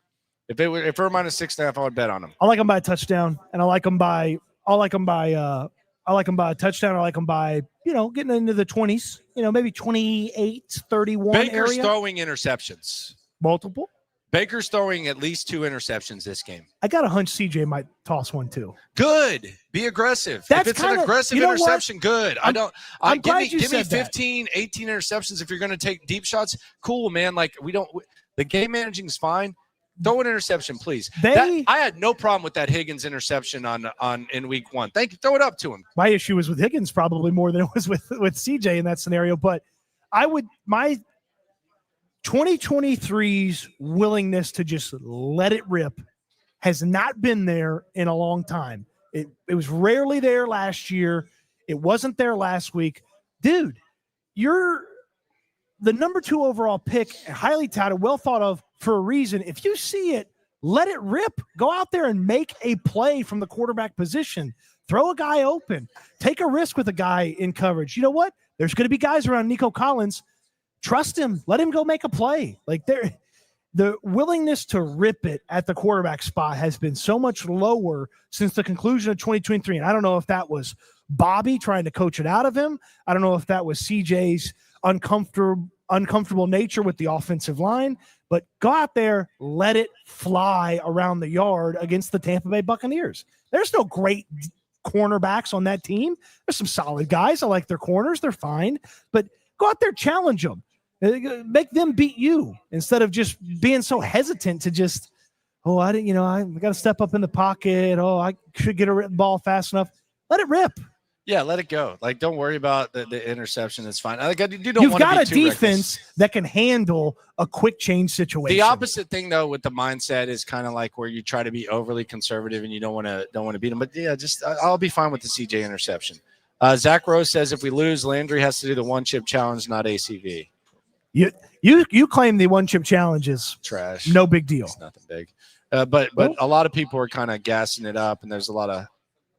If it were minus 6.5, I would bet on them. I like them by a touchdown, and I like them by a touchdown. I like them by, getting into the 20s, maybe 28-31 Baker's area. throwing interceptions. Multiple. Baker's throwing at least 2 interceptions this game. I got a hunch CJ might toss one too. Good. Be aggressive. That's if it's an aggressive interception, good. I'm give glad me you said 15, 18 interceptions if you're going to take deep shots. Cool, man. Like the game managing is fine. Throw an interception, please. I had no problem with that Higgins interception in week 1. Thank you. Throw it up to him. My issue was with Higgins probably more than it was with CJ in that scenario. But my 2023's willingness to just let it rip has not been there in a long time. It was rarely there last year. It wasn't there last week. Dude, you're the number 2 overall pick, highly touted, well thought of for a reason. If you see it, let it rip. Go out there and make a play from the quarterback position. Throw a guy open. Take a risk with a guy in coverage. You know what? There's going to be guys around Nico Collins. Trust him. Let him go make a play. Like the willingness to rip it at the quarterback spot has been so much lower since the conclusion of 2023. And I don't know if that was Bobby trying to coach it out of him. I don't know if that was CJ's uncomfortable nature with the offensive line. But go out there, let it fly around the yard against the Tampa Bay Buccaneers. There's no great cornerbacks on that team. There's some solid guys. I like their corners. They're fine. But go out there, challenge them. Make them beat you instead of just being so hesitant to just, I got to step up in the pocket. I should get a ball fast enough. Let it rip. Yeah, let it go. Like, don't worry about the interception. It's fine. You've got a defense that can handle a quick change situation. The opposite thing, though, with the mindset is kind of like where you try to be overly conservative and you don't want to beat them. But yeah, I'll be fine with the CJ interception. Zach Rose says if we lose, Landry has to do the 1-chip challenge, not ACV. You claim the 1-chip challenge is trash. No big deal. It's nothing big. But a lot of people are kind of gassing it up, and there's a lot of.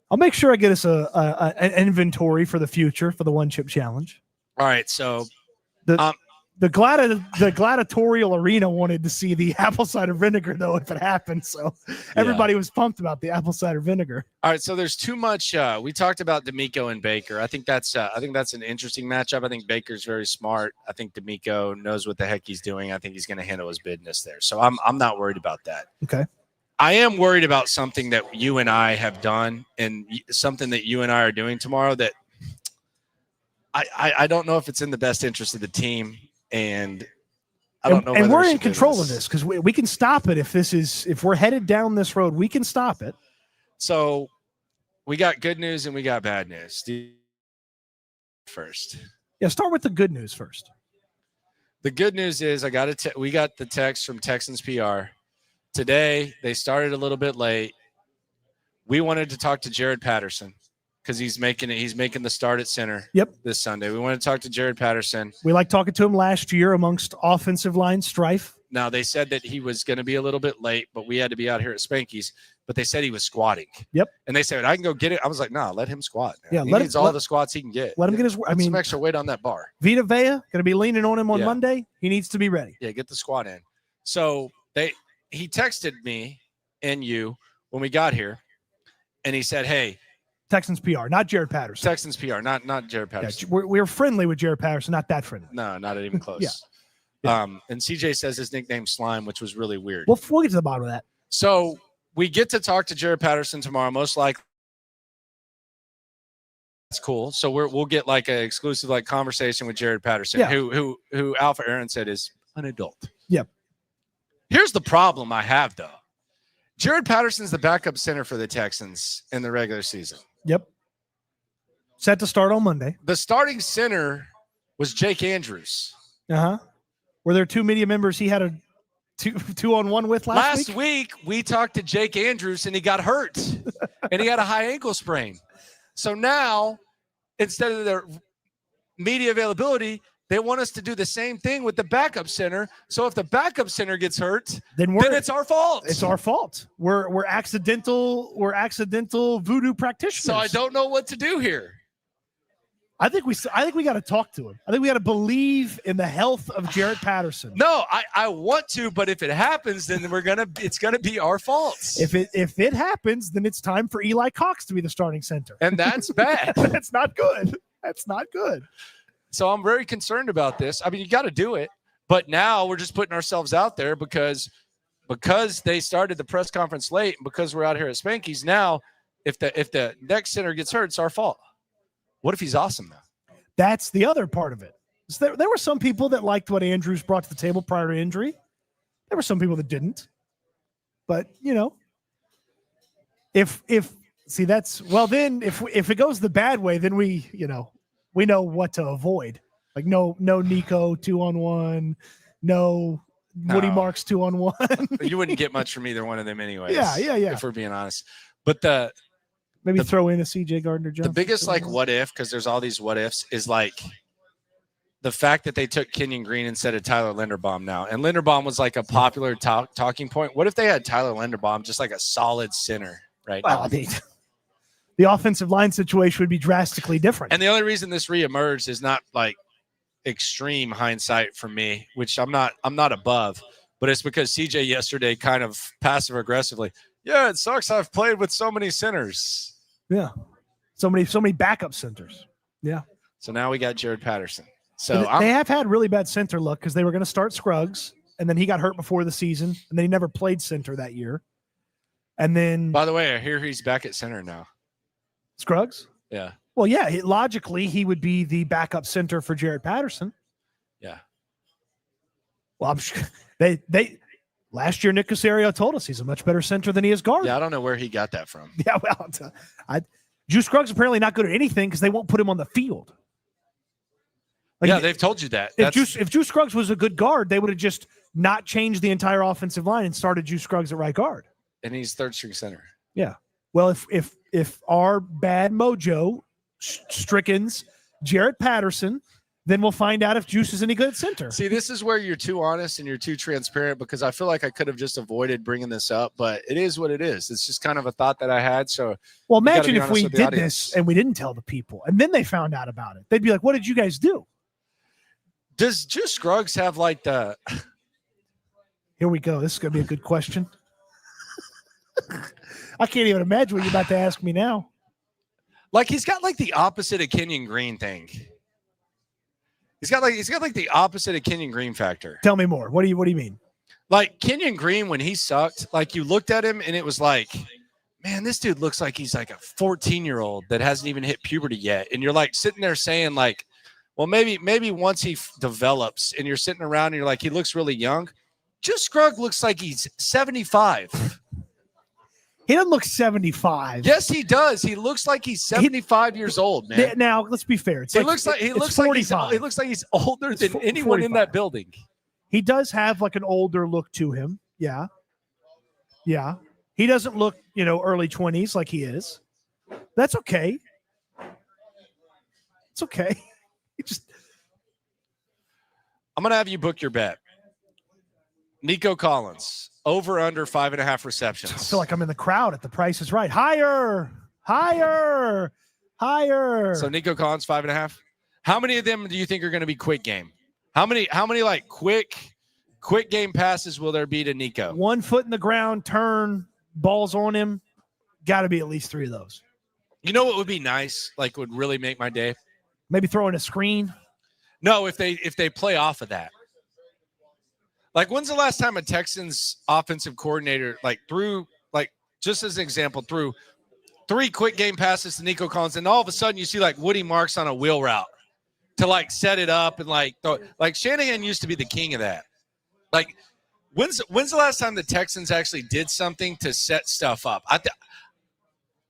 I'll make sure I get us an inventory for the future for the 1-chip challenge. All right, so the gladiatorial arena wanted to see the apple cider vinegar though if it happened, so everybody was pumped about the apple cider vinegar. All right, so there's too much. We talked about D'Amico and Baker. I think that's an interesting matchup. I think Baker's very smart. I think D'Amico knows what the heck he's doing. I think he's going to handle his business there. So I'm not worried about that. Okay. I am worried about something that you and I have done and something that you and I are doing tomorrow that I don't know if it's in the best interest of the team, and I don't know. And we're in control of this because we can stop it if we're headed down this road, we can stop it. So we got good news and we got bad news. First. Yeah, start with the good news first. The good news is we got the text from Texans PR. Today, they started a little bit late. We wanted to talk to Jared Patterson because he's making the start at center this Sunday. We want to talk to Jared Patterson. We like talking to him last year amongst offensive line strife. Now, they said that he was going to be a little bit late, but we had to be out here at Spanky's. but they said he was squatting. Yep. And they said, I can go get it. I was like, nah, let him squat. Man. Yeah, he needs all the squats he can get. Let him get his. Put some extra weight on that bar. Vita Vea going to be leaning on him on Monday. He needs to be ready. Yeah, get the squat in. So he texted me and you when we got here, and he said, hey. Texans PR, not Jared Patterson. Texans PR, not Jared Patterson. Yeah, we're friendly with Jared Patterson, not that friendly. No, not even close. Yeah. And CJ says his nickname Slime, which was really weird. We'll get to the bottom of that. So we get to talk to Jared Patterson tomorrow, most likely. That's cool. So we'll get like an exclusive like conversation with Jared Patterson, who Alpha Aaron said is an adult. Yep. Here's the problem I have though. Jared Patterson's the backup center for the Texans in the regular season. Yep. Set to start on Monday. The starting center was Jake Andrews. Uh-huh. Were there two media members he had a two-on-one with last week? We talked to Jake Andrews, and he got hurt, and he had a high ankle sprain. So now, instead of their media availability, they want us to do the same thing with the backup center. So if the backup center gets hurt, then it's our fault. It's our fault. We're accidental voodoo practitioners. So I don't know what to do here. I think we got to talk to him. I think we got to believe in the health of Jared Patterson. No, I want to, but if it happens, then it's gonna be our fault. If it happens, then it's time for Eli Cox to be the starting center. And that's bad. That's not good. That's not good. So I'm very concerned about this. I mean, you got to do it, but now we're just putting ourselves out there because they started the press conference late, and because we're out here at Spanky's now, if the next center gets hurt, it's our fault. What if he's awesome though? That's the other part of it. There were some people that liked what Andrews brought to the table prior to injury. There were some people that didn't. But if it goes the bad way, then we know what to avoid. Like no Nico 2-on-1, no Woody Marks 2-on-1. You wouldn't get much from either one of them anyways. Yeah. If we're being honest. But maybe throw in a CJ Gardner-Johnson. The biggest what if, because there's all these what ifs, is like the fact that they took Kenyon Green instead of Tyler Linderbaum now. And Linderbaum was like a popular talking point. What if they had Tyler Linderbaum just like a solid center right now? The offensive line situation would be drastically different. And the only reason this reemerged is not like extreme hindsight for me, which I'm not above, but it's because CJ yesterday kind of passive aggressively, it sucks. I've played with so many centers. Yeah. So many backup centers. Yeah. So now we got Jared Patterson. So they have had really bad center luck because they were going to start Scruggs, and then he got hurt before the season, and then he never played center that year. And then, by the way, I hear he's back at center now. Scruggs? Yeah. Well, yeah, logically, he would be the backup center for Jared Patterson. Yeah. Well, I'm sure they last year, Nick Caserio told us he's a much better center than he is guard. Yeah, I don't know where he got that from. Yeah, well, Juice Scruggs apparently not good at anything because they won't put him on the field. They've told you that. If Juice Scruggs was a good guard, they would have just not changed the entire offensive line and started Juice Scruggs at right guard. And he's third string center. Yeah. Well, if our bad mojo strickens Jared Patterson, then we'll find out if Juice is any good at center. See, this is where you're too honest and you're too transparent, because I feel like I could have just avoided bringing this up, but it is what it is. It's just kind of a thought that I had. So, well, imagine if we did this and we didn't tell the people and then they found out about it. They'd be like, what did you guys do? Does Juice Scruggs have like the... Here we go. This is going to be a good question. I can't even imagine what you're about to ask me now. Like he's got like the opposite of Kenyon Green thing. He's got like the opposite of Kenyon Green factor. Tell me more. What do you mean? Like Kenyon Green, when he sucked, like you looked at him and it was like, man, this dude looks like he's like a 14-year-old that hasn't even hit puberty yet. And you're like sitting there saying like, well, maybe once he develops, and you're sitting around and you're like, he looks really young. Juice Scruggs looks like he's 75. He doesn't look 75. Yes, he does. He looks like he's 75 years old, man. Now, let's be fair. He looks like he's older than anyone 45. in that building. He does have like an older look to him. Yeah. Yeah. He doesn't look, early 20s like he is. That's okay. It's okay. I'm going to have you book your bet. Nico Collins, over under 5.5 receptions. I feel like I'm in the crowd at The Price is Right. Higher. So Nico Collins 5.5. How many of them do you think are going to be quick game? How many like quick game passes will there be to Nico? 1 foot in the ground, turn, balls on him. Got to be at least 3 of those. You know what would be nice? Like would really make my day? Maybe throwing a screen. No, if they play off of that. Like when's the last time a Texans offensive coordinator threw just as an example threw 3 quick game passes to Nico Collins, and all of a sudden you see Woody Marks on a wheel route to set it up and Shanahan used to be the king of that. When's the last time the Texans actually did something to set stuff up? I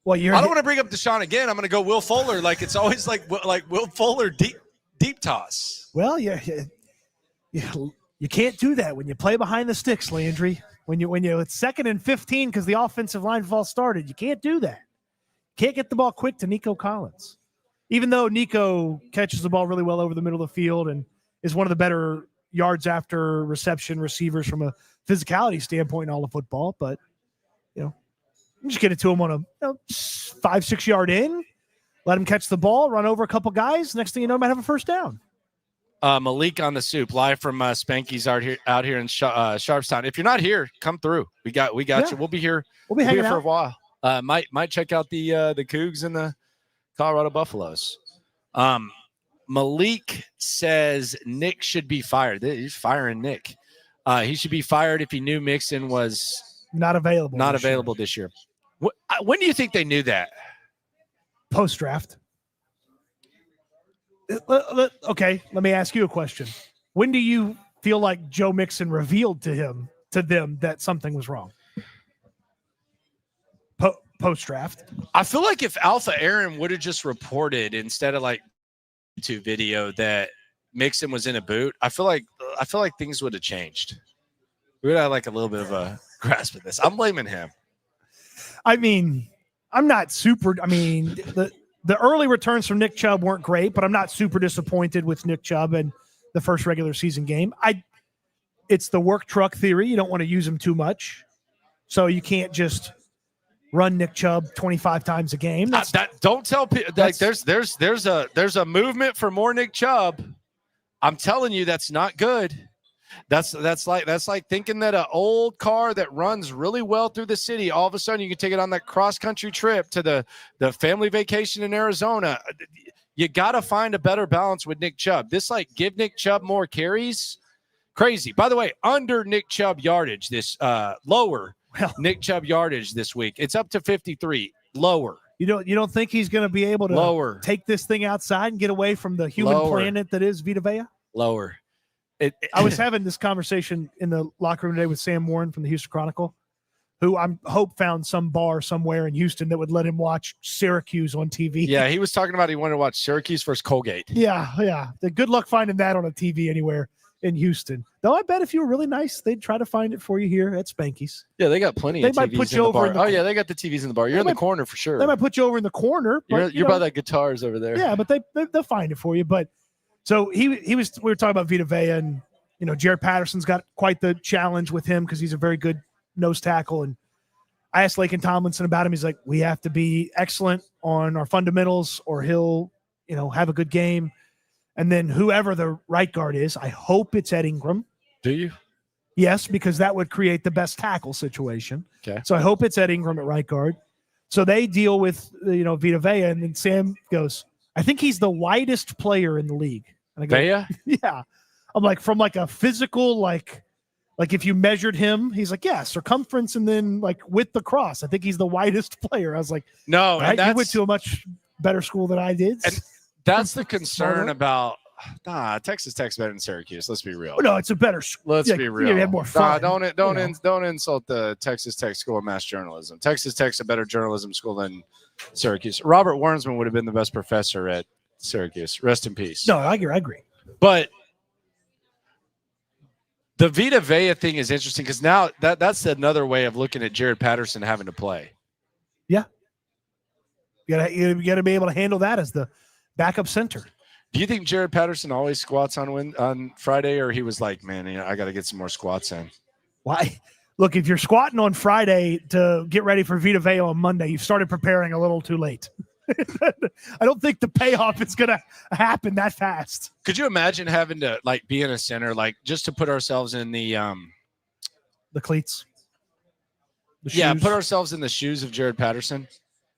don't want to bring up Deshaun again. I'm going to go Will Fuller. It's always like Will Fuller deep toss. Well, you can't do that when you play behind the sticks, Landry. When it's 2nd and 15 because the offensive line false started, you can't do that. Can't get the ball quick to Nico Collins. Even though Nico catches the ball really well over the middle of the field and is one of the better yards after reception receivers from a physicality standpoint in all of football, but just get it to him on a 5-6 yard in, let him catch the ball, run over a couple guys. Next thing you know, might have a first down. Malik on the soup, live from Spanky's out here in Sharpstown. If you're not here, come through. We got you. We'll be here. We'll be hanging here out for a while. Might check out the Cougs and the Colorado Buffaloes. Malik says Nick should be fired. He's firing Nick. He should be fired if he knew Mixon was not available this year. When do you think they knew that? Post-draft. Okay, let me ask you a question. When do you feel like Joe Mixon revealed to them that something was wrong? Post-draft. I feel like if Alpha Aaron would have just reported instead of YouTube video that Mixon was in a boot, I feel like things would have changed. We would have a little bit of a grasp of this. I'm blaming him. I mean, I'm not super. I mean, the early returns from Nick Chubb weren't great, but I'm not super disappointed with Nick Chubb in the first regular season game. It's the work truck theory. You don't want to use him too much, so you can't just run Nick Chubb 25 times a game. Don't tell people there's a movement for more Nick Chubb. I'm telling you, that's not good. That's like thinking that an old car that runs really well through the city, all of a sudden you can take it on that cross country trip to the family vacation in Arizona. You got to find a better balance with Nick Chubb. This give Nick Chubb more carries. Crazy. By the way, under Nick Chubb yardage this lower. Well, Nick Chubb yardage this week. It's up to 53. Lower. You don't think he's going to be able to take this thing outside and get away from the human planet that is Vita Vea? Lower. I was having this conversation in the locker room today with Sam Warren from the Houston Chronicle, who I hope found some bar somewhere in Houston that would let him watch Syracuse on TV. Yeah, he was talking about he wanted to watch Syracuse versus Colgate. Yeah. Good luck finding that on a TV anywhere in Houston. Though I bet if you were really nice, they'd try to find it for you here at Spanky's. Yeah, they got plenty of TVs might put you in the over bar. Yeah, they got the TVs in the bar. You're in the corner for sure. They might put you over in the corner. But, you're by that guitars over there. Yeah, but they'll find it for you. But so we were talking about Vita Vea, and Jared Patterson's got quite the challenge with him because he's a very good nose tackle. And I asked Laken Tomlinson about him. He's like, we have to be excellent on our fundamentals or he'll, have a good game. And then whoever the right guard is, I hope it's Ed Ingram. Do you? Yes, because that would create the best tackle situation. Okay. So I hope it's Ed Ingram at right guard. So they deal with, Vita Vea. And then Sam goes, I think he's the widest player in the league. And I go, Vea? Yeah. I'm like, from a physical, like if you measured him, he's like, yeah, circumference and then width across. I think he's the widest player. I was like, no, right? You went to a much better school than I did. And that's the concern about Texas Tech's better than Syracuse. Let's be real. No, it's a better school. Let's be real. You have more fun. Don't insult the Texas Tech School of Mass Journalism. Texas Tech's a better journalism school than Syracuse. Robert Warnsman would have been the best professor at Syracuse. Rest in peace. No, I agree. But the Vita Vea thing is interesting because now that's another way of looking at Jared Patterson having to play. Yeah. You gotta be able to handle that as the backup center. Do you think Jared Patterson always squats on Friday, or he was like, man, I got to get some more squats in? Why? Look, if you're squatting on Friday to get ready for Vita Vea on Monday, you've started preparing a little too late. I don't think the payoff is going to happen that fast. Could you imagine having to like be in a center, like just to put ourselves in the cleats? Put ourselves in the shoes of Jared Patterson.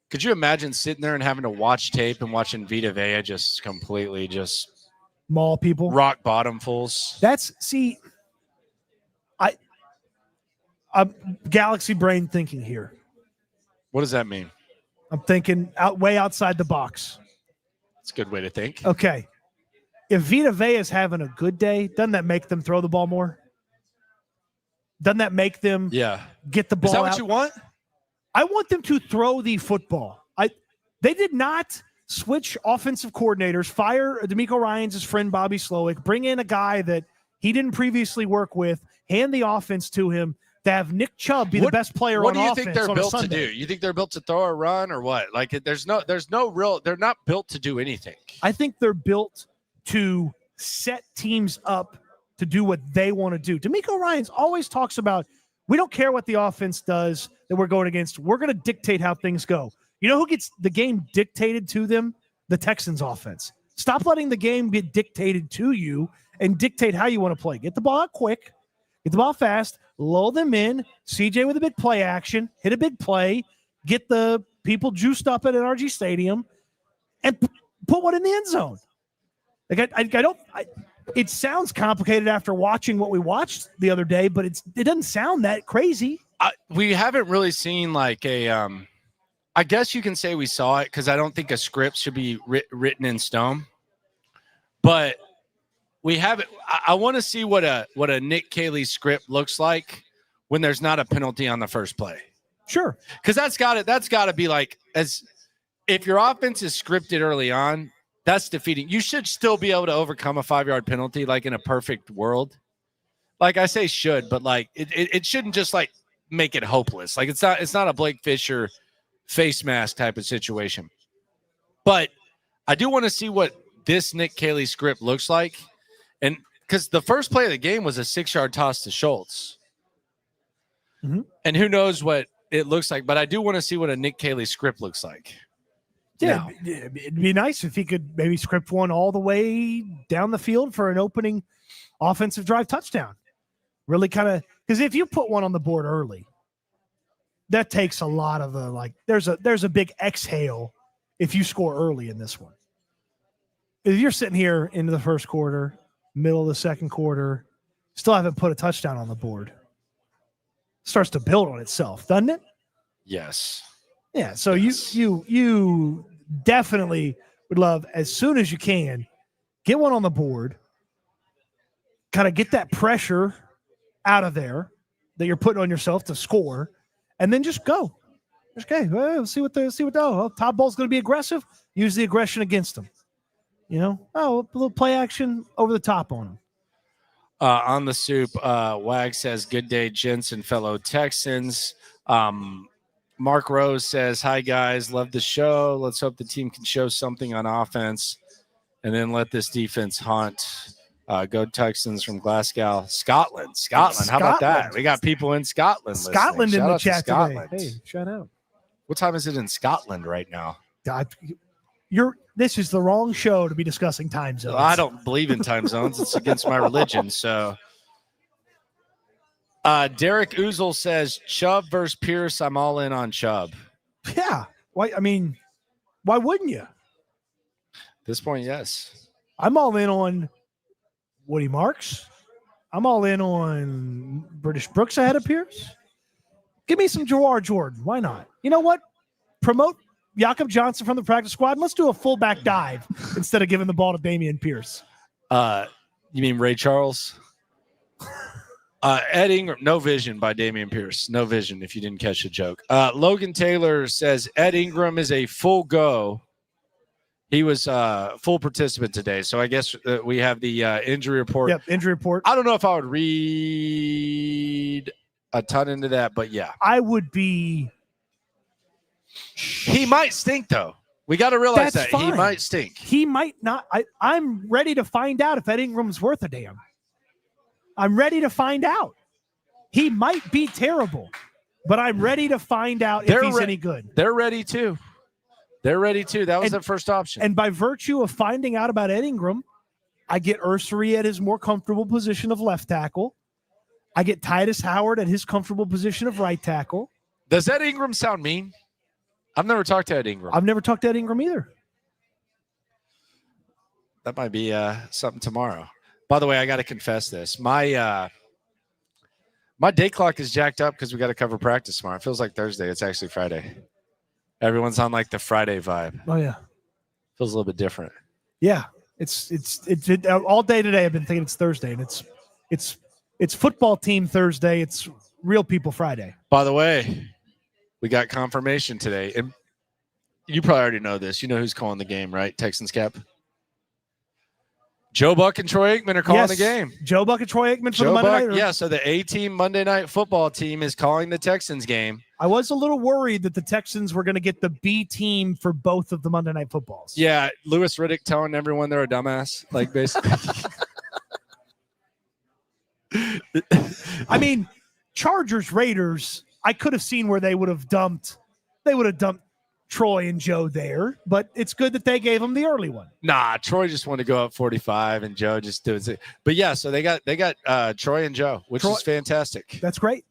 Could you imagine sitting there and having to watch tape and watching Vita Vea just completely just maul people, rock bottom fools? I'm galaxy brain thinking here. What does that mean? I'm thinking way outside the box. It's a good way to think. Okay. If Vita Vea is having a good day, doesn't that make them throw the ball more? Doesn't that make them get the ball out? Is that what you want? I want them to throw the football. They did not switch offensive coordinators, fire D'Amico Ryans' friend Bobby Slowick, bring in a guy that he didn't previously work with, hand the offense to him, to have Nick Chubb be the best player on offense. What do you think they're built to do? You think they're built to throw a run or what? Like there's no real, they're not built to do anything. I think they're built to set teams up to do what they want to do. D'Amico Ryans always talks about, we don't care what the offense does that we're going against. We're going to dictate how things go. You know who gets the game dictated to them? The Texans offense. Stop letting the game get dictated to you and dictate how you want to play. Get the ball out quick. Get the ball fast. Lull them in. CJ with a big play action. Hit a big play. Get the people juiced up at NRG Stadium and put one in the end zone. Like it sounds complicated after watching what we watched the other day, but it doesn't sound that crazy. We haven't really seen like a I guess you can say we saw it because I don't think a script should be written in stone. But we haven't. I want to see what a Nick Caley script looks like when there's not a penalty on the first play. Sure, because that's got to be like, as if your offense is scripted early on, that's defeating. You should still be able to overcome a 5-yard penalty, like in a perfect world. Like I say, should, but like it shouldn't just like make it hopeless. Like it's not a Blake Fisher face mask type of situation. But I do want to see what this Nick Caley script looks like. And because the first play of the game was a 6-yard toss to Schultz. Mm-hmm. And who knows what it looks like, but I do want to see what a Nick Caley script looks like. Yeah, it'd be nice if he could maybe script one all the way down the field for an opening offensive drive touchdown. Really kind of, because if you put one on the board early, that takes a lot of the, like, there's a big exhale if you score early in this one. If you're sitting here into the first quarter, middle of the second quarter, still haven't put a touchdown on the board, starts to build on itself, doesn't it? Yes. Yeah. So yes. you definitely would love, as soon as you can, get one on the board, kind of get that pressure out of there that you're putting on yourself to score, and then just go. Okay, well, see what Todd Bowles going to be aggressive. Use the aggression against them. You know, a little play action over the top on them. On the soup, Wag says, "Good day, gents and fellow Texans." Mark Rose says, "Hi guys, love the show. Let's hope the team can show something on offense, and then let this defense haunt." Go Texans from Glasgow, Scotland. How about that? We got people in Scotland. Scotland in the chat today. Hey, shout out. What time is it in Scotland right now? This is the wrong show to be discussing time zones. I don't believe in time zones. It's against my religion. So, Derek Oozle says, Chubb versus Pierce. I'm all in on Chubb. Yeah. Why wouldn't you? At this point, yes. I'm all in on Woody Marks. I'm all in on British Brooks ahead of Pierce. Give me some Jawar Jordan. Why not? You know what? Promote Jakob Johnson from the practice squad. Let's do a fullback dive instead of giving the ball to Damian Pierce. You mean Ray Charles? Ed Ingram, no vision by Damian Pierce. No vision if you didn't catch the joke. Logan Taylor says Ed Ingram is a full go. He was full participant today. So I guess we have the injury report. Yep, injury report. I don't know if I would read a ton into that, but yeah. I would be. He might stink, though. We got to realize That's that. Fine. He might stink. He might not. I'm ready to find out if Ed Ingram's worth a damn. I'm ready to find out. He might be terrible, but I'm ready to find out if he's any good. They're ready too. That was their first option. And by virtue of finding out about Ed Ingram, I get Ursary at his more comfortable position of left tackle. I get Titus Howard at his comfortable position of right tackle. Does Ed Ingram sound mean? I've never talked to Ed Ingram. I've never talked to Ed Ingram either. That might be something tomorrow. By the way, I got to confess this. My day clock is jacked up because we got to cover practice tomorrow. It feels like Thursday. It's actually Friday. Everyone's on like the Friday vibe. Oh yeah, feels a little bit different. Yeah, it's all day today. I've been thinking it's Thursday, and it's football team Thursday. It's real people Friday. By the way, we got confirmation today, and you probably already know this. You know who's calling the game, right? Texans cap. Joe Buck and Troy Aikman are calling the game. Joe Buck and Troy Aikman for the Monday night. Yeah, so the A-team Monday Night Football team is calling the Texans game. I was a little worried that the Texans were going to get the B team for both of the Monday Night Footballs. Yeah, Louis Riddick telling everyone they're a dumbass, like basically. I mean, Chargers, Raiders, I could have seen where they would have dumped Troy and Joe there, but it's good that they gave him the early one. Nah, Troy just wanted to go up 45 and Joe just does it. But yeah, so they got Troy and Joe, which is fantastic. That's great.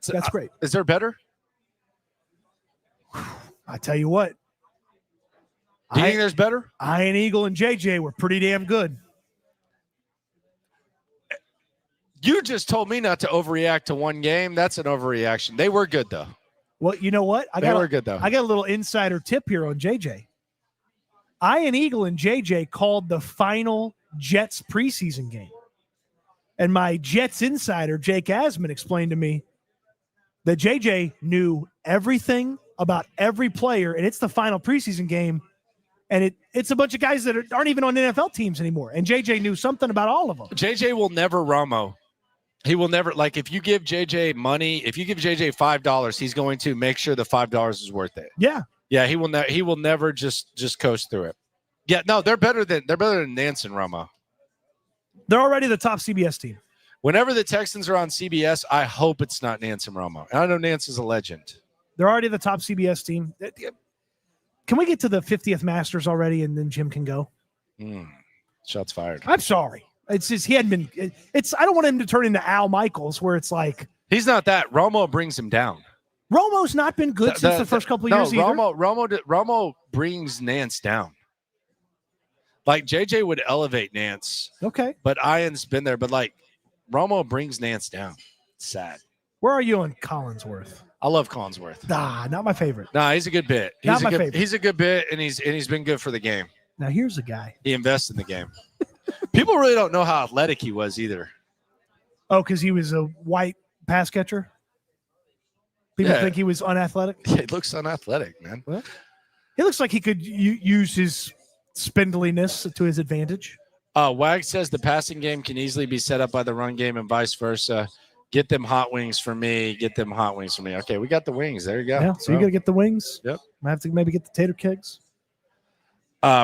That's great. Is there better? I tell you what. Do you think there's better? Ian Eagle and JJ were pretty damn good. You just told me not to overreact to one game. That's an overreaction. They were good though. Well, you know what? They were good though. I got a little insider tip here on JJ. Ian Eagle and JJ called the final Jets preseason game. And my Jets insider, Jake Asman, explained to me that JJ knew everything about every player, and it's the final preseason game, and it's a bunch of guys that aren't even on NFL teams anymore. And JJ knew something about all of them. JJ will never Romo. He will never, like, if you give JJ money, if you give JJ $5, he's going to make sure the $5 is worth it. Yeah. Yeah, he will never just coast through it. Yeah, no, they're better than Nance and Romo. They're already the top CBS team. Whenever the Texans are on CBS, I hope it's not Nance and Romo. And I know Nance is a legend. They're already the top CBS team. Can we get to the 50th Masters already, and then Jim can go? Shots fired. I'm sorry. It's just he hadn't been. I don't want him to turn into Al Michaels, where it's like he's not that. Romo brings him down. Romo's not been good since the first couple of years. Romo brings Nance down. Like JJ would elevate Nance. Okay, but Ian's been there. But like Romo brings Nance down. It's sad. Where are you on Collinsworth? I love Collinsworth. Not my favorite. He's a good bit. He's a good bit, and he's been good for the game. Now here's a guy. He invests in the game. People really don't know how athletic he was either. Oh, because he was a white pass catcher? People think he was unathletic? Yeah, he looks unathletic, man. Well, he looks like he could use his spindliness to his advantage. Wag says the passing game can easily be set up by the run game and vice versa. Get them hot wings for me. Okay, we got the wings. There you go. Yeah, so you got to get the wings. Yep. I have to maybe get the tater kegs.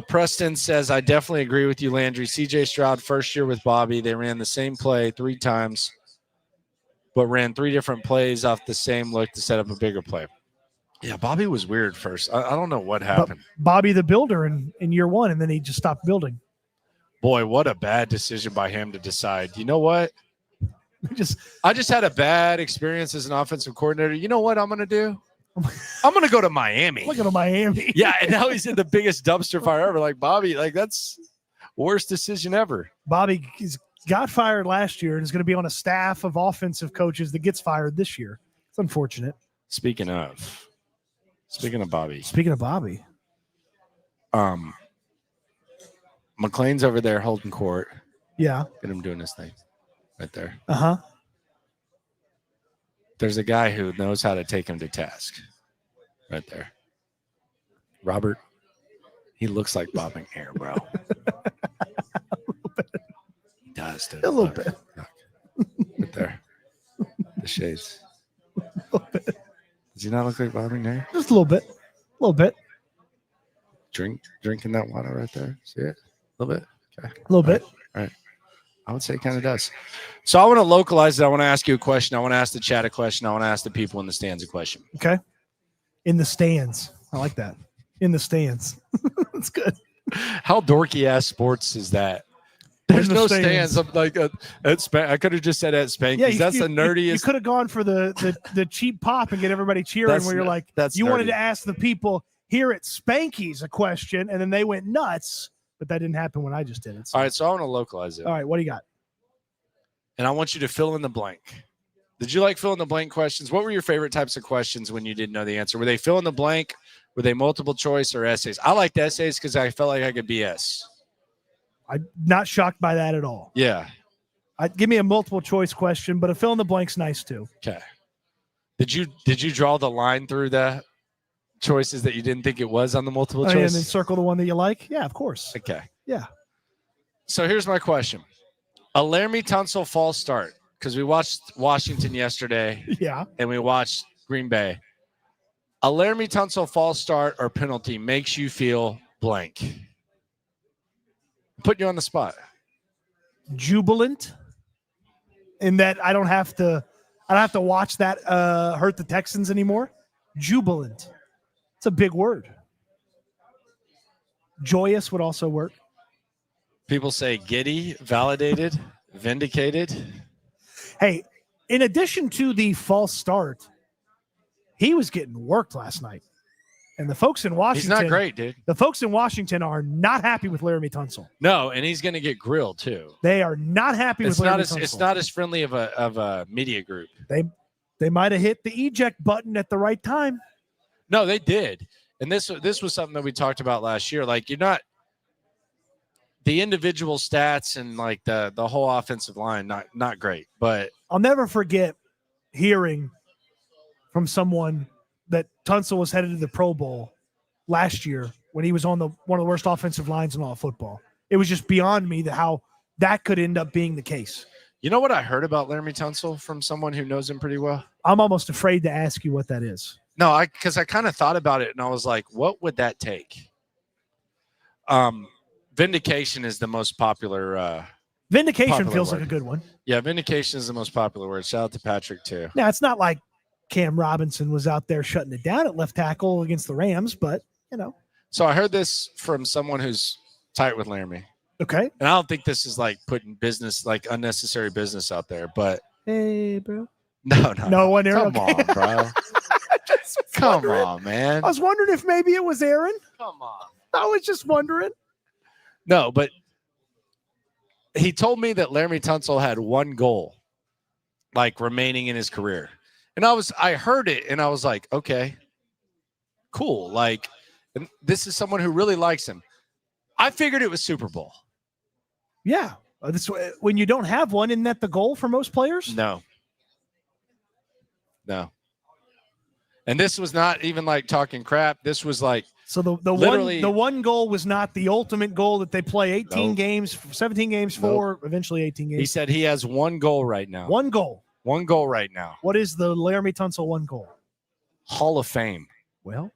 Preston says, I definitely agree with you, Landry. CJ Stroud, first year with Bobby, they ran the same play 3 times, but ran 3 different plays off the same look to set up a bigger play. Yeah, Bobby was weird first. I don't know what happened. But Bobby the builder in year 1, and then he just stopped building. Boy, what a bad decision by him to decide. You know what? I just had a bad experience as an offensive coordinator. You know what I'm going to do? I'm going to go to Miami. Look at Miami. Yeah, and now he's in the biggest dumpster fire ever. Like, Bobby, like, that's worst decision ever. Bobby got fired last year and is going to be on a staff of offensive coaches that gets fired this year. It's unfortunate. Speaking of Bobby. McLean's over there holding court. Yeah. Get him doing his thing right there. Uh-huh. There's a guy who knows how to take him to task right there. Robert, he looks like bobbing hair, bro. He does, dude. A little bit. Right there. The shades. A little bit. Does he not look like bobbing hair? Just a little bit. A little bit. Drinking that water right there. See it? A little bit? Okay. A little bit. All right. I would say it kind of does. So I want to localize it. I want to ask you a question. I want to ask the chat a question. I want to ask the people in the stands a question. Okay. In the stands. I like that. In the stands. That's good. How dorky ass sports is that? There's no stands. I'm like at I could have just said at Spanky's. Yeah, that's the nerdiest. You could have gone for the cheap pop and get everybody cheering. Where you're like, you wanted to ask the people here at Spanky's a question, and then they went nuts. But that didn't happen when I just did it. So. All right, so I want to localize it. All right, what do you got? And I want you to fill in the blank. Did you like fill in the blank questions? What were your favorite types of questions when you didn't know the answer? Were they fill in the blank? Were they multiple choice or essays? I liked essays because I felt like I could BS. I'm not shocked by that at all. Yeah. Give me a multiple choice question, but a fill in the blank's nice too. Okay. Did you draw the line through the choices that you didn't think it was on the multiple choice? And then circle the one that you like? Yeah, of course. Okay. Yeah. So here's my question. A Laramie Tunsil false start, because we watched Washington yesterday. Yeah. And we watched Green Bay. A Laramie Tunsil false start or penalty makes you feel blank. Put you on the spot. Jubilant. In that I don't have to watch that hurt the Texans anymore. Jubilant. It's a big word. Joyous would also work. People say giddy, validated, vindicated. Hey, in addition to the false start, he was getting worked last night. And the folks in Washington. He's not great, dude. The folks in Washington are not happy with Laramie Tunsil. No, and he's going to get grilled too. They are not happy with Laramie Tunsil. It's not as friendly of a media group. They might have hit the eject button at the right time. No, they did. And this was something that we talked about last year. Like, you're not the individual stats and like the whole offensive line, not great. But I'll never forget hearing from someone that Tunsil was headed to the Pro Bowl last year when he was on one of the worst offensive lines in all of football. It was just beyond me how that could end up being the case. You know what I heard about Laramie Tunsil from someone who knows him pretty well? I'm almost afraid to ask you what that is. No, because I kind of thought about it and I was like, what would that take? Vindication is the most popular. Vindication feels like a good one. Yeah, vindication is the most popular word. Shout out to Patrick too. Now, it's not like Cam Robinson was out there shutting it down at left tackle against the Rams, but, you know. So I heard this from someone who's tight with Laramie. Okay. And I don't think this is like putting business, like unnecessary business out there, but. Hey, bro. No one here. Come okay. on, bro. Come on, man. I was wondering if maybe it was Aaron. Come on. I was just wondering. No, but he told me that Laramie Tunsil had one goal, like remaining in his career. And I heard it and I was like, okay, cool. Like, and this is someone who really likes him. I figured it was Super Bowl. Yeah. When you don't have one, isn't that the goal for most players? No. And this was not even like talking crap. This was like, so the one goal was not the ultimate goal that they play 18 games, 17 games for, eventually 18 games. He said he has one goal right now. One goal. One goal right now. What is the Laramie Tunsil one goal? Hall of Fame. Well,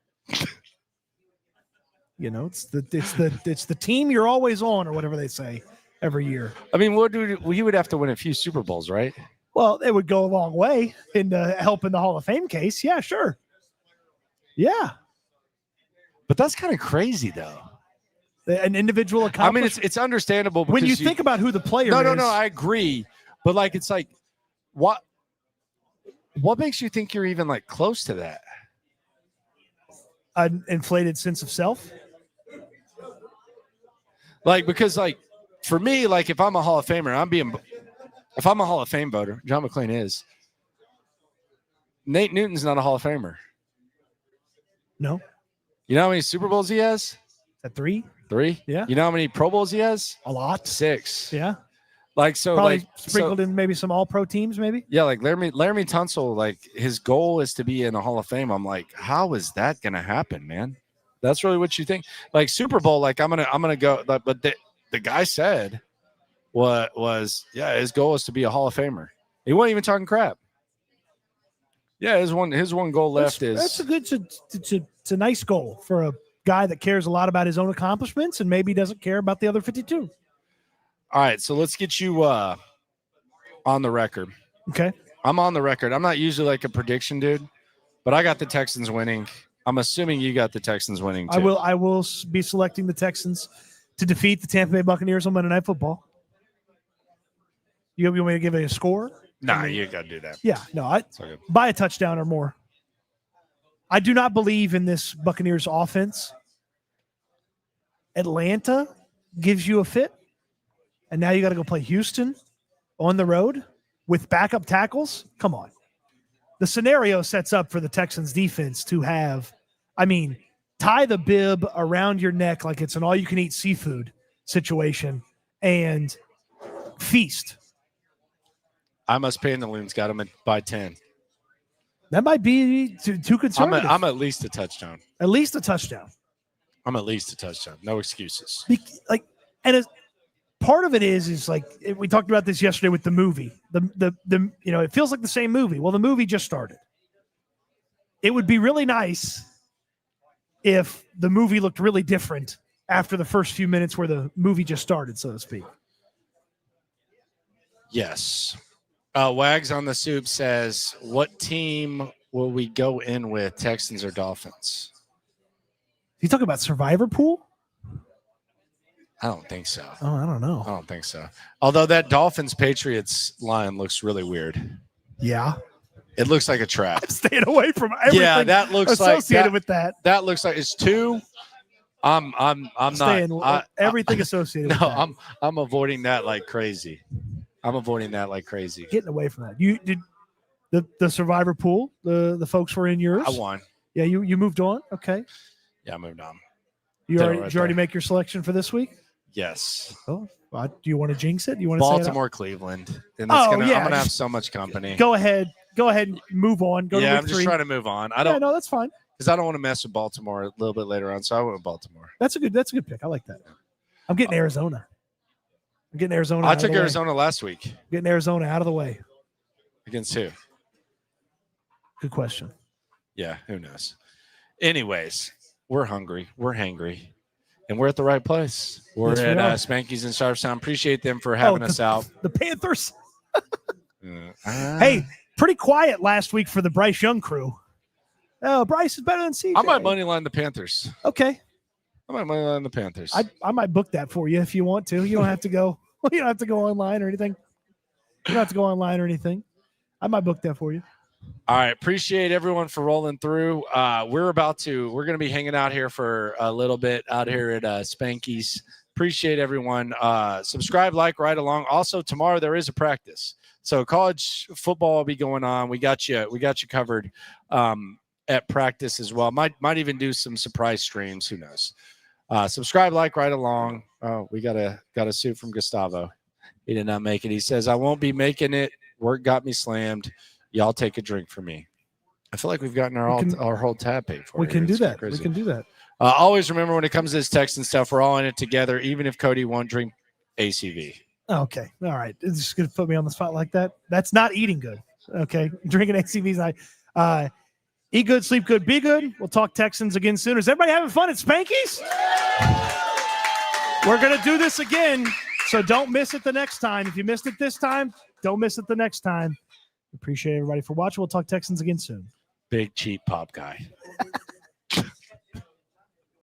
you know, it's the team you're always on, or whatever they say every year. I mean, he would have to win a few Super Bowls, right? Well, it would go a long way in helping the Hall of Fame case. Yeah, sure. Yeah. But that's kind of crazy, though. An individual accomplishment. I mean, it's understandable. When you think about who the player is. No, I agree. But, like, it's like, what makes you think you're even, like, close to that? An inflated sense of self? Like, because, like, for me, like, if I'm a Hall of Famer, if I'm a Hall of Fame voter, John McClain is. Nate Newton's not a Hall of Famer. No. You know how many Super Bowls he has? At 3? 3? Yeah. You know how many Pro Bowls he has? A lot. 6. Yeah. Like, so, probably like, sprinkled in maybe some all-pro teams, maybe. Yeah, like Laramie Tunsil, like his goal is to be in the Hall of Fame. I'm like, how is that gonna happen, man? That's really what you think? Like Super Bowl, like I'm gonna go. But the guy said, what was his goal is to be a Hall of Famer. He wasn't even talking crap. Yeah, his one goal left that's a good. It's a nice goal for a guy that cares a lot about his own accomplishments and maybe doesn't care about the other 52. All right, so let's get you on the record. Okay. I'm on the record. I'm not usually like a prediction dude, but I got the Texans winning. I'm assuming you got the Texans winning too. I will be selecting the Texans to defeat the Tampa Bay Buccaneers on Monday Night Football. You want me to give it a score? Nah, you got to do that. Yeah, no, by a touchdown or more. I do not believe in this Buccaneers offense. Atlanta gives you a fit, and now you got to go play Houston on the road with backup tackles. Come on. The scenario sets up for the Texans defense to have, tie the bib around your neck like it's an all-you-can-eat seafood situation and feast. I must pay in the loons. Got them by 10. That might be too conservative. I'm at least a touchdown. At least a touchdown. I'm at least a touchdown. No excuses. Part of it is like we talked about this yesterday with the movie. It feels like the same movie. Well, the movie just started. It would be really nice if the movie looked really different after the first few minutes where the movie just started, so to speak. Yes. Wags on the Soup says, what team will we go in with, Texans or Dolphins? You talking about Survivor Pool? I don't think so. Oh, I don't know. I don't think so. Although that Dolphins-Patriots line looks really weird. Yeah. It looks like a trap. I'm staying away from everything. Yeah, that looks associated with that. That looks like it's two. I'm not everything associated with that. No, I'm avoiding that like crazy. Getting away from that. You did the Survivor Pool, the folks were in yours. I won. Yeah, you moved on. Okay. Yeah, I moved on. Did you already make your selection for this week? Yes. Oh, do you want to jinx it? Do you want to Baltimore, Cleveland? And yeah. I'm gonna have so much company. Go ahead and move on. Go to I'm just trying to move on. No, that's fine. Because I don't want to mess with Baltimore a little bit later on, so I went with Baltimore. That's a good pick. I like that. I'm getting Arizona. I took Arizona last week. Getting Arizona out of the way. Against who? Good question. Yeah, who knows? Anyways, we're hungry. We're hangry. And we're at the right place. We're at Spanky's in Sharpstown. Appreciate them for having us out. The Panthers. Hey, pretty quiet last week for the Bryce Young crew. Oh, Bryce is better than CJ. I might moneyline the Panthers. Okay. I might moneyline the Panthers. I might book that for you if you want to. You don't have to go. You don't have to go online or anything. I might book that for you. All right. Appreciate everyone for rolling through. We're going to be hanging out here for a little bit out here at Spanky's. Appreciate everyone. Subscribe, like, right along. Also, tomorrow there is a practice. So college football will be going on. We got you covered at practice as well. Might even do some surprise streams. Who knows? Subscribe, like, right along. Oh, we got a suit from Gustavo. He did not make it. He says, I won't be making it. Work got me slammed. Y'all take a drink for me. I feel like we've gotten our whole tab paid for. We can do that. We can do that. Always remember when it comes to this Texan stuff, we're all in it together, even if Cody won't drink ACV. Okay. All right. It's just going to put me on the spot like that. That's not eating good. Okay. Drinking ACVs. Eat good, sleep good, be good. We'll talk Texans again soon. Is everybody having fun at Spanky's? We're going to do this again, so don't miss it the next time. If you missed it this time, don't miss it the next time. Appreciate everybody for watching. We'll talk Texans again soon. Big cheap pop guy.